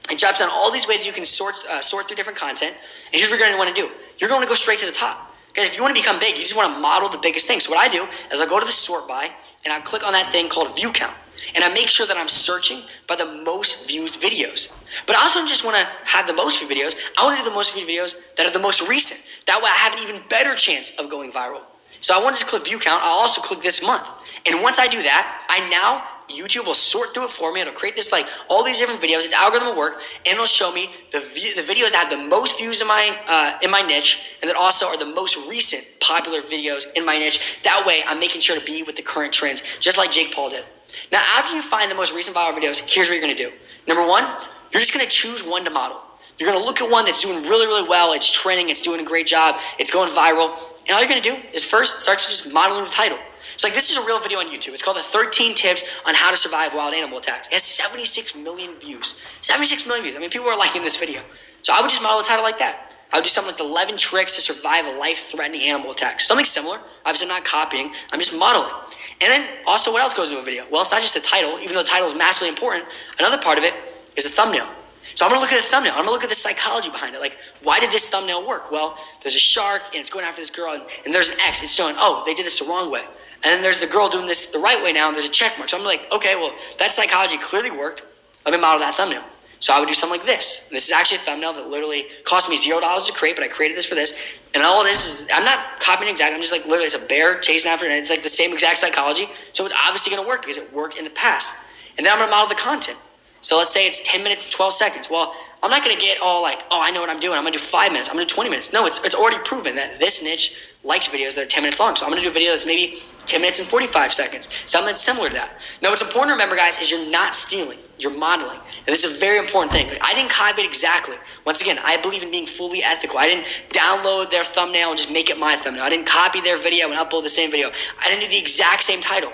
It drops down all these ways you can sort through different content. And here's what you're going to want to do. You're going to go straight to the top. Because if you want to become big, you just want to model the biggest thing. So what I do is I go to the sort by and I click on that thing called view count. And I make sure that I'm searching by the most viewed videos. But I also don't just want to have the most viewed videos. I want to do the most viewed videos that are the most recent. That way I have an even better chance of going viral. So I want to just click view count. I'll also click this month. And once I do that, YouTube will sort through it for me. It'll create this all these different videos. Its algorithm will work, and it'll show me the videos that have the most views in my niche, and that also are the most recent popular videos in my niche. That way, I'm making sure to be with the current trends, just like Jake Paul did. Now, after you find the most recent viral videos, here's what you're going to do. Number 1, you're just going to choose one to model. You're going to look at one that's doing really, really well. It's trending. It's doing a great job. It's going viral. And all you're going to do is first start to just modeling the title. So this is a real video on YouTube. It's called the 13 Tips on How to Survive Wild Animal Attacks. It has 76 million views. 76 million views. I mean, people are liking this video. So I would just model a title like that. I would do something like the 11 Tricks to Survive a Life-Threatening Animal Attack. Something similar. Obviously, I'm not copying. I'm just modeling. And then also, what else goes into a video? Well, it's not just the title. Even though the title is massively important, another part of it is the thumbnail. So I'm going to look at the thumbnail. I'm going to look at the psychology behind it. Why did this thumbnail work? Well, there's a shark, and it's going after this girl, and there's an X. It's showing, they did this the wrong way. And then there's the girl doing this the right way now, and there's a check mark. So I'm like, okay, well, that psychology clearly worked. Let me model that thumbnail. So I would do something like this. And this is actually a thumbnail that literally cost me $0 to create, but I created this for this. And all of this is, I'm not copying exactly. I'm just literally, it's a bear chasing after it, and it's the same exact psychology. So it's obviously going to work because it worked in the past. And then I'm going to model the content. So let's say it's 10 minutes and 12 seconds. Well, I'm not going to get all I know what I'm doing. I'm going to do 5 minutes. I'm going to do 20 minutes. No, it's already proven that this niche likes videos that are 10 minutes long. So I'm going to do a video that's maybe 10 minutes and 45 seconds. Something that's similar to that. Now, what's important to remember, guys, is you're not stealing. You're modeling. And this is a very important thing. I didn't copy it exactly. Once again, I believe in being fully ethical. I didn't download their thumbnail and just make it my thumbnail. I didn't copy their video and upload the same video. I didn't do the exact same title.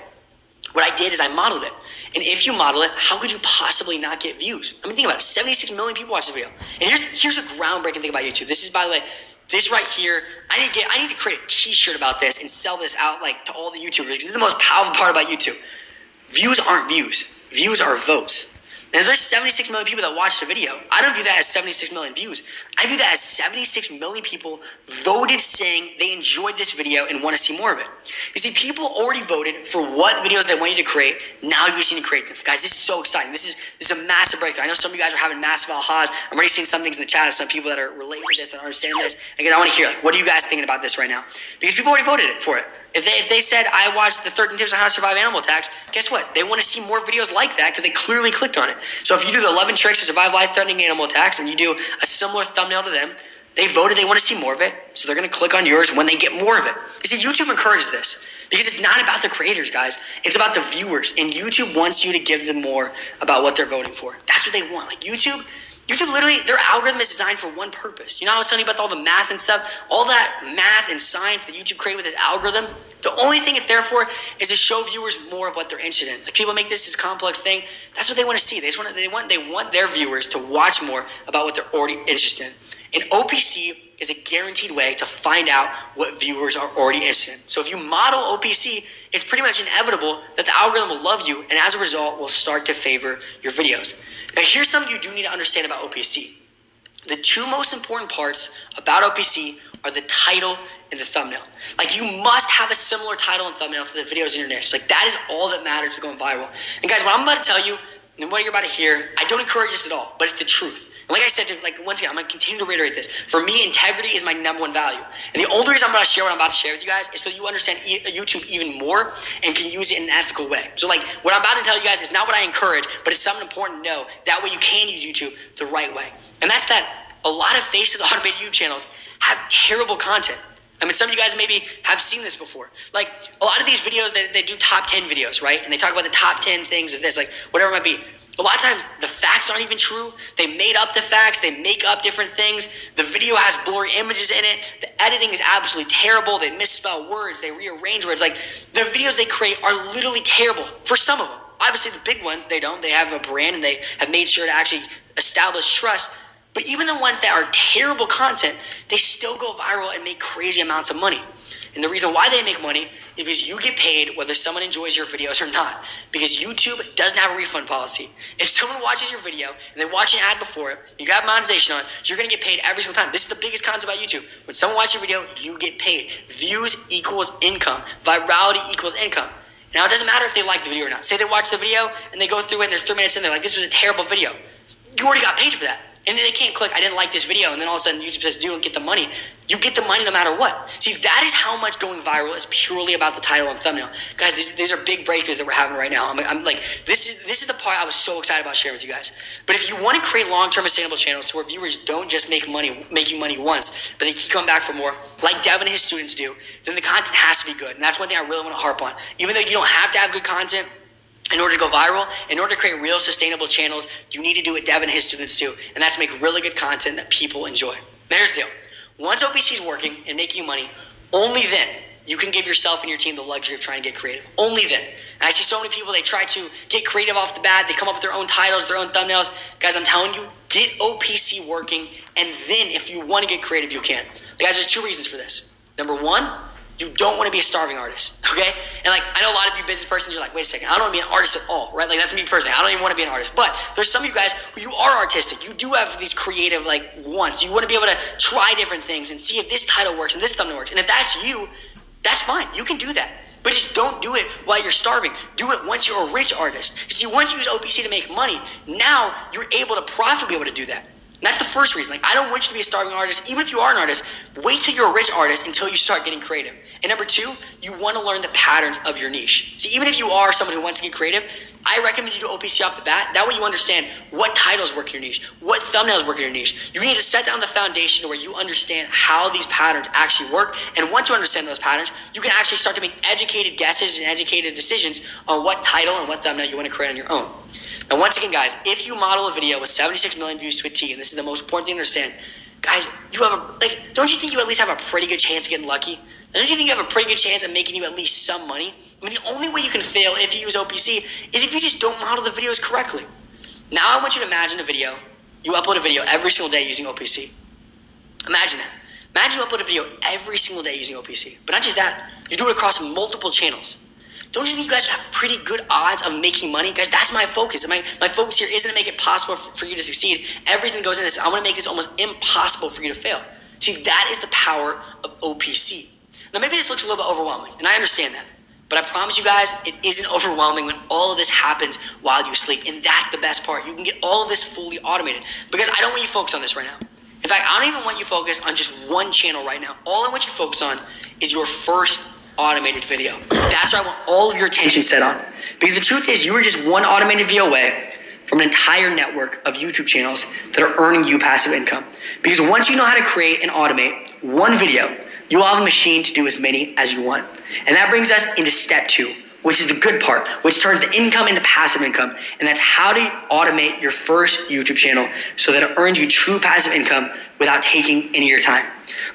What I did is I modeled it. And if you model it, how could you possibly not get views? I mean, think about it. 76 million people watch this video. And here's the groundbreaking thing about YouTube. This is, by the way, this right here. I need to create a t-shirt about this and sell this out to all the YouTubers, because this is the most powerful part about YouTube. Views aren't views. Views are votes. And if there's 76 million people that watch the video, I don't view that as 76 million views. I view that as 76 million people voted saying they enjoyed this video and want to see more of it. You see, people already voted for what videos they want you to create. Now you just need to create them. Guys, this is so exciting. This is a massive breakthrough. I know some of you guys are having massive ahas. I'm already seeing some things in the chat of some people that are related to this and understand this. Again, I want to hear, what are you guys thinking about this right now? Because people already voted for it. If they said, I watched the 13 tips on how to survive animal attacks, guess what? They want to see more videos like that because they clearly clicked on it. So if you do the 11 tricks to survive life-threatening animal attacks and you do a similar thumbnail to them, They voted they want to see more of it, so they're going to click on yours when they get more of it. You see, YouTube encourages this because it's not about the creators, guys. It's about the viewers, and YouTube wants you to give them more about what they're voting for. That's what they want. Like YouTube literally, their algorithm is designed for one purpose. You know how I was telling you about all the math and stuff? All that math and science that YouTube created with its algorithm, the only thing it's there for is to show viewers more of what they're interested in. Like, people make this complex thing. That's what they want to see. They want their viewers to watch more about what they're already interested in. And OPC is a guaranteed way to find out what viewers are already interested in. So if you model OPC, it's pretty much inevitable that the algorithm will love you, and as a result, will start to favor your videos. Now, here's something you do need to understand about OPC. The two most important parts about OPC are the title and the thumbnail. Like, you must have a similar title and thumbnail to the videos in your niche. Like, that is all that matters to going viral. And guys, what I'm about to tell you and what you're about to hear, I don't encourage this at all, but it's the truth. And like I said, once again, I'm going to continue to reiterate this. For me, integrity is my number one value. And the only reason I'm going to share what I'm about to share with you guys is so you understand YouTube even more and can use it in an ethical way. So like, what I'm about to tell you guys is not what I encourage, but it's something important to know. That way you can use YouTube the right way. And that's that a lot of faceless automated YouTube channels have terrible content. I mean, some of you guys maybe have seen this before. Like, a lot of these videos, they do top 10 videos, right? And they talk about the top 10 things of this, like whatever it might be. A lot of times, the facts aren't even true. They made up the facts. They make up different things. The video has blurry images in it. The editing is absolutely terrible. They misspell words. They rearrange words. Like, the videos they create are literally terrible for some of them. Obviously, the big ones, they don't. They have a brand, and they have made sure to actually establish trust. But even the ones that are terrible content, they still go viral and make crazy amounts of money. And the reason why they make money is because you get paid whether someone enjoys your videos or not. Because YouTube doesn't have a refund policy. If someone watches your video and they watch an ad before it, and you have monetization on it, you're going to get paid every single time. This is the biggest concept about YouTube. When someone watches your video, you get paid. Views equals income. Virality equals income. Now, it doesn't matter if they like the video or not. Say they watch the video and they go through it and they're 3 minutes in, they're like, this was a terrible video. You already got paid for that. And they can't click, I didn't like this video, and then all of a sudden YouTube says, do and get the money. You get the money no matter what. See, that is how much going viral is purely about the title and thumbnail. Guys, these are big breakthroughs that we're having right now. I'm like, this is the part I was so excited about sharing with you guys. But if you want to create long-term sustainable channels so where viewers don't just make you money once, but they keep coming back for more, like Devin and his students do, then the content has to be good. And that's one thing I really want to harp on. Even though you don't have to have good content, in order to go viral, in order to create real sustainable channels, you need to do what Devin and his students do, and that's make really good content that people enjoy. Now, here's the deal. Once OPC is working and making you money, only then you can give yourself and your team the luxury of trying to get creative. Only then. And I see so many people, they try to get creative off the bat. They come up with their own titles, their own thumbnails. Guys, I'm telling you, get OPC working, and then if you want to get creative, you can. Guys, there's two reasons for this. Number one, you don't want to be a starving artist, okay? And like, I know a lot of you business persons, you're like, wait a second, I don't want to be an artist at all, right? Like, that's me personally. I don't even want to be an artist. But there's some of you guys who you are artistic. You do have these creative, like, wants. You want to be able to try different things and see if this title works and this thumbnail works. And if that's you, that's fine. You can do that. But just don't do it while you're starving. Do it once you're a rich artist. You see, once you use OPC to make money, now you're able to profitably be able to do that. And that's the first reason. Like, I don't want you to be a starving artist. Even if you are an artist, wait till you're a rich artist until you start getting creative. And number two, you want to learn the patterns of your niche. See, even if you are someone who wants to get creative, I recommend you do OPC off the bat. That way you understand what titles work in your niche, what thumbnails work in your niche. You need to set down the foundation where you understand how these patterns actually work. And once you understand those patterns, you can actually start to make educated guesses and educated decisions on what title and what thumbnail you want to create on your own. Now, once again, guys, if you model a video with 76 million views to a T, and this is the most important thing to understand, guys, you have don't you think you at least have a pretty good chance of getting lucky? Don't you think you have a pretty good chance of making you at least some money? I mean, the only way you can fail if you use OPC is if you just don't model the videos correctly. Now, I want you to imagine a video. You upload a video every single day using OPC. Imagine that. Imagine you upload a video every single day using OPC. But not just that, you do it across multiple channels. Don't you think you guys would have pretty good odds of making money? Guys, that's my focus. My focus here isn't to make it possible for you to succeed. Everything goes in this. I want to make this almost impossible for you to fail. See, that is the power of OPC. Now, maybe this looks a little bit overwhelming, and I understand that. But I promise you guys, it isn't overwhelming when all of this happens while you sleep. And that's the best part. You can get all of this fully automated. Because I don't want you to focus on this right now. In fact, I don't even want you to focus on just one channel right now. All I want you to focus on is your first automated video. That's where I want all of your attention set on. Because the truth is, you are just one automated video away from an entire network of YouTube channels that are earning you passive income. Because once you know how to create and automate one video, you'll have a machine to do as many as you want. And that brings us into step 2, which is the good part, which turns the income into passive income. And that's how to automate your first YouTube channel so that it earns you true passive income without taking any of your time.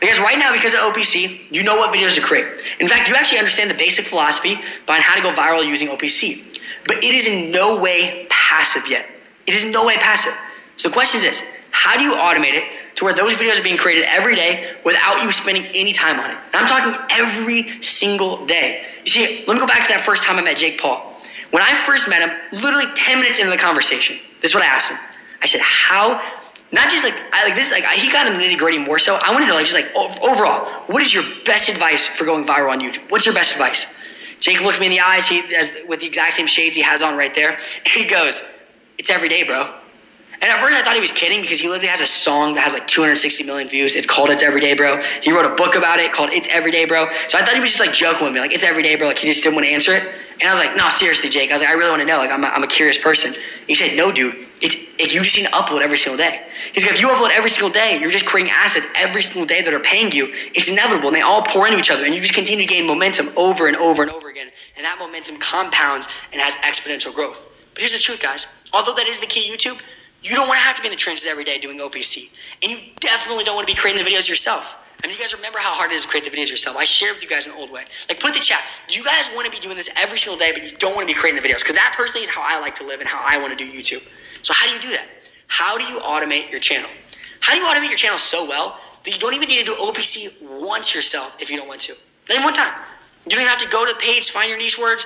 Because right now, because of OPC, you know what videos to create. In fact, you actually understand the basic philosophy behind how to go viral using OPC. But it is in no way passive yet. It is in no way passive. So the question is this: how do you automate it to where those videos are being created every day without you spending any time on it? And I'm talking every single day. You see, let me go back to that first time I met Jake Paul. When I first met him, literally 10 minutes into the conversation, this is what I asked him. I said, how, not just he got in the nitty gritty more so. I wanted to know, overall, what is your best advice for going viral on YouTube? What's your best advice? Jake looked me in the eyes, with the exact same shades he has on right there, and he goes, it's every day, bro. And at first I thought he was kidding because he literally has a song that has like 260 million views. It's called It's Everyday Bro. He wrote a book about it called It's Everyday Bro. So I thought he was just like joking with me, like it's everyday bro, like he just didn't want to answer it. And I was like, no, seriously, Jake. I was like, I really want to know. Like I'm a curious person. He said, no, dude, you just need to upload every single day. He's like, if you upload every single day, you're just creating assets every single day that are paying you. It's inevitable, and they all pour into each other, and you just continue to gain momentum over and over and over again. And that momentum compounds and has exponential growth. But here's the truth, guys. Although that is the key to YouTube, you don't want to have to be in the trenches every day doing OPC. And you definitely don't want to be creating the videos yourself. I mean, you guys remember how hard it is to create the videos yourself. I shared with you guys in the old way. Like, put the chat. Do you guys want to be doing this every single day, but you don't want to be creating the videos? Because that personally is how I like to live and how I want to do YouTube. So how do you do that? How do you automate your channel? How do you automate your channel so well that you don't even need to do OPC once yourself if you don't want to? Not even one time. You don't even have to go to the page, find your niche words,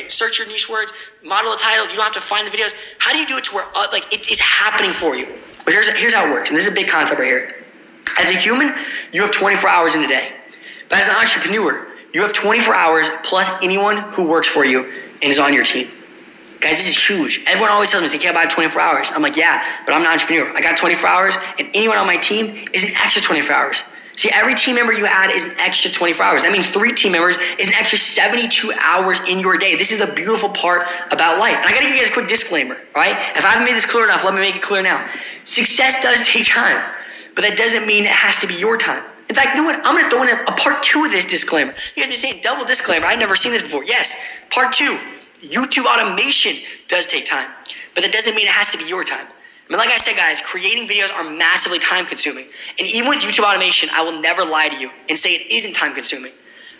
search your niche words, model a title. You don't have to find the videos. How do you do it to where it's happening for you? But here's how it works, and this is a big concept right here. As a human, you have 24 hours in a day. But as an entrepreneur, you have 24 hours plus anyone who works for you and is on your team. Guys, this is huge. Everyone always tells me, they can't buy 24 hours. I'm like, yeah, but I'm an entrepreneur. I got 24 hours, and anyone on my team is an extra 24 hours. See, every team member you add is an extra 24 hours. That means 3 team members is an extra 72 hours in your day. This is the beautiful part about life. And I got to give you guys a quick disclaimer, right? If I haven't made this clear enough, let me make it clear now. Success does take time, but that doesn't mean it has to be your time. In fact, you know what? I'm going to throw in a part 2 of this disclaimer. You guys been saying double disclaimer. I've never seen this before. Yes, part 2. YouTube automation does take time, but that doesn't mean it has to be your time. I mean, like I said, guys, creating videos are massively time consuming. And even with YouTube automation, I will never lie to you and say it isn't time consuming.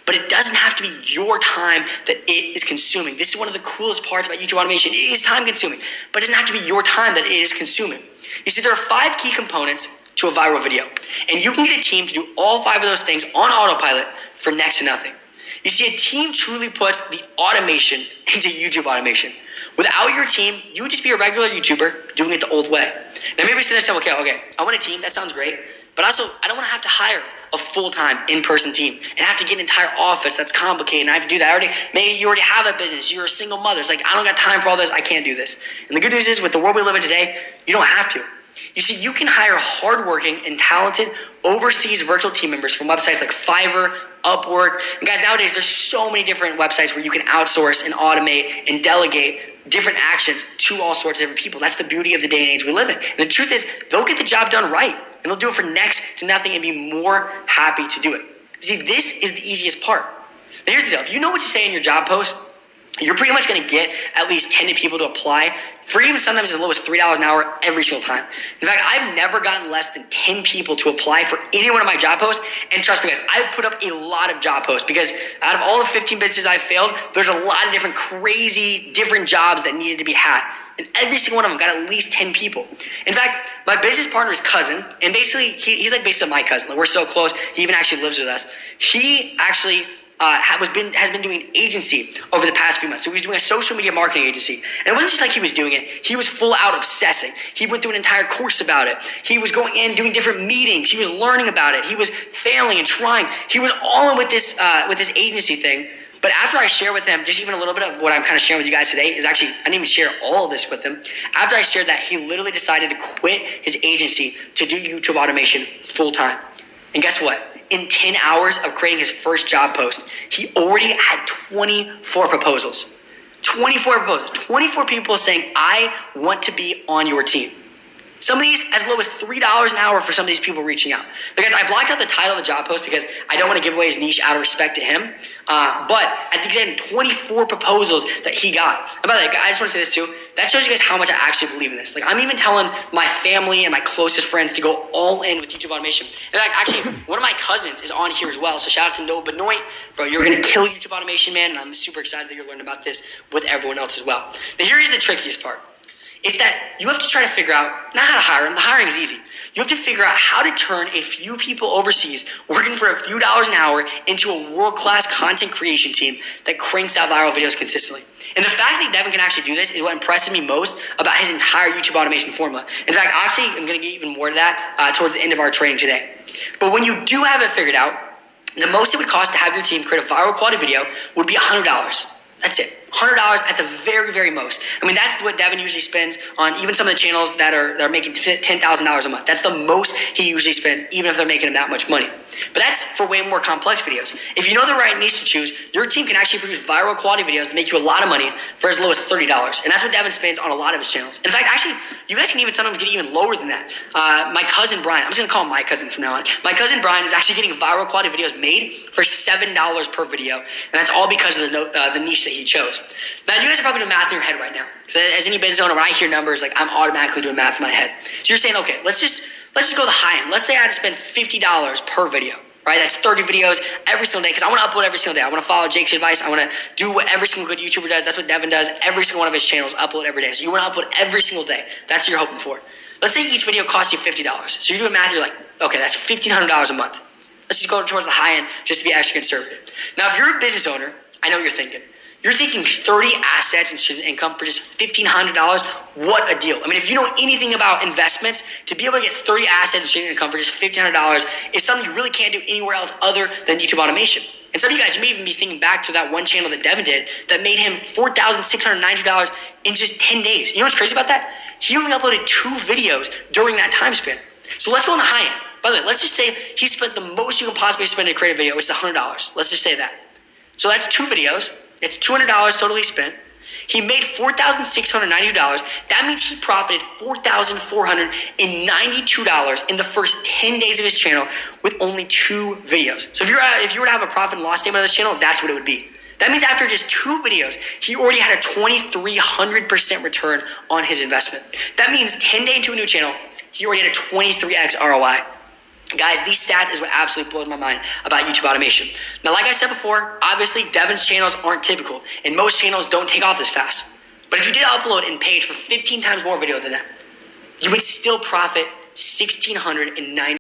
But it doesn't have to be your time that it is consuming. This is one of the coolest parts about YouTube automation. It is time consuming, but it doesn't have to be your time that it is consuming. You see, there are 5 key components to a viral video. And you can get a team to do all 5 of those things on autopilot for next to nothing. You see, a team truly puts the automation into YouTube automation. Without your team, you would just be a regular YouTuber doing it the old way. Now, maybe you say to yourself, okay, I want a team. That sounds great. But also, I don't want to have to hire a full-time in-person team and have to get an entire office. That's complicated, and I have to do that. Maybe you already have a business. You're a single mother. It's like, I don't got time for all this. I can't do this. And the good news is, with the world we live in today, you don't have to. You see, you can hire hardworking and talented overseas virtual team members from websites like Fiverr, Upwork. And guys, nowadays, there's so many different websites where you can outsource and automate and delegate different actions to all sorts of different people. That's the beauty of the day and age we live in. And the truth is, they'll get the job done right, and they'll do it for next to nothing and be more happy to do it. See, this is the easiest part. Now, here's the deal. If you know what to say in your job post, you're pretty much going to get at least 10 people to apply for even sometimes as low as $3 an hour every single time. In fact, I've never gotten less than 10 people to apply for any one of my job posts. And trust me, guys, I've put up a lot of job posts because out of all the 15 businesses I've failed, there's a lot of different crazy, different jobs that needed to be had. And every single one of them got at least 10 people. In fact, my business partner's cousin, and basically, he's like basically my cousin. Like, we're so close. He even actually lives with us. He actually has been doing agency over the past few months. So he was doing a social media marketing agency. And it wasn't just like he was doing it. He was full out obsessing. He went through an entire course about it. He was going in, doing different meetings. He was learning about it. He was failing and trying. He was all in with this agency thing. But after I share with him just even a little bit of what I'm kind of sharing with you guys today is actually, I didn't even share all of this with him. After I shared that, he literally decided to quit his agency to do YouTube automation full time. And guess what? In 10 hours of creating his first job post, he already had 24 proposals. 24 proposals. 24 people saying, I want to be on your team. Some of these as low as $3 an hour for some of these people reaching out. Because I blocked out the title of the job post because I don't want to give away his niche out of respect to him. But I think he had 24 proposals that he got. And by the way, I just want to say this too. That shows you guys how much I actually believe in this. Like, I'm even telling my family and my closest friends to go all in with YouTube automation. In fact, actually, one of my cousins is on here as well. So shout out to Noah Benoit. Bro, you're going to kill YouTube automation, man. And I'm super excited that you're learning about this with everyone else as well. Now, here is the trickiest part. Is that you have to try to figure out not how to hire them. The hiring is easy. You have to figure out how to turn a few people overseas working for a few dollars an hour into a world-class content creation team that cranks out viral videos consistently. And the fact that Devin can actually do this is what impresses me most about his entire YouTube automation formula. In fact, actually, I'm going to get even more to that towards the end of our training today. But when you do have it figured out, the most it would cost to have your team create a viral quality video would be $100. That's it. $100 at the very, very most. I mean, that's what Devin usually spends on even some of the channels that are making $10,000 a month. That's the most he usually spends, even if they're making him that much money. But that's for way more complex videos. If you know the right niche to choose, your team can actually produce viral quality videos that make you a lot of money for as low as $30. And that's what Devin spends on a lot of his channels. In fact, actually, you guys can even sometimes get even lower than that. My cousin Brian, I'm just going to call him my cousin from now on. My cousin Brian is actually getting viral quality videos made for $7 per video. And that's all because of the niche that he chose. Now, you guys are probably doing math in your head right now. Because as any business owner, when I hear numbers, like, I'm automatically doing math in my head. So you're saying, okay, let's just go the high end. Let's say I had to spend $50 per video, right? That's 30 videos every single day because I want to upload every single day. I want to follow Jake's advice. I want to do what every single good YouTuber does. That's what Devin does. Every single one of his channels upload every day. So you want to upload every single day. That's what you're hoping for. Let's say each video costs you $50. So you're doing math, you're like, okay, that's $1,500 a month. Let's just go towards the high end just to be extra conservative. Now, if you're a business owner, I know what you're thinking. You're thinking 30 assets and student income for just $1,500. What a deal. I mean, if you know anything about investments, to be able to get 30 assets and student income for just $1,500 is something you really can't do anywhere else other than YouTube automation. And some of you guys may even be thinking back to that one channel that Devin did that made him $4,690 in just 10 days. You know what's crazy about that? He only uploaded 2 videos during that time span. So let's go on the high end. By the way, let's just say he spent the most you can possibly spend to create a video, which is $100. Let's just say that. So that's 2 videos. It's $200 totally spent. He made $4,690. That means he profited $4,492 in the first 10 days of his channel with only 2 videos. So if you were to have a profit and loss statement of this channel, that's what it would be. That means after just 2 videos, he already had a 2,300% return on his investment. That means 10 days into a new channel, he already had a 23x ROI. Guys, these stats is what absolutely blows my mind about YouTube automation. Now, like I said before, obviously Devin's channels aren't typical, and most channels don't take off this fast. But if you did upload and paid for 15 times more video than that, you would still profit $1,690.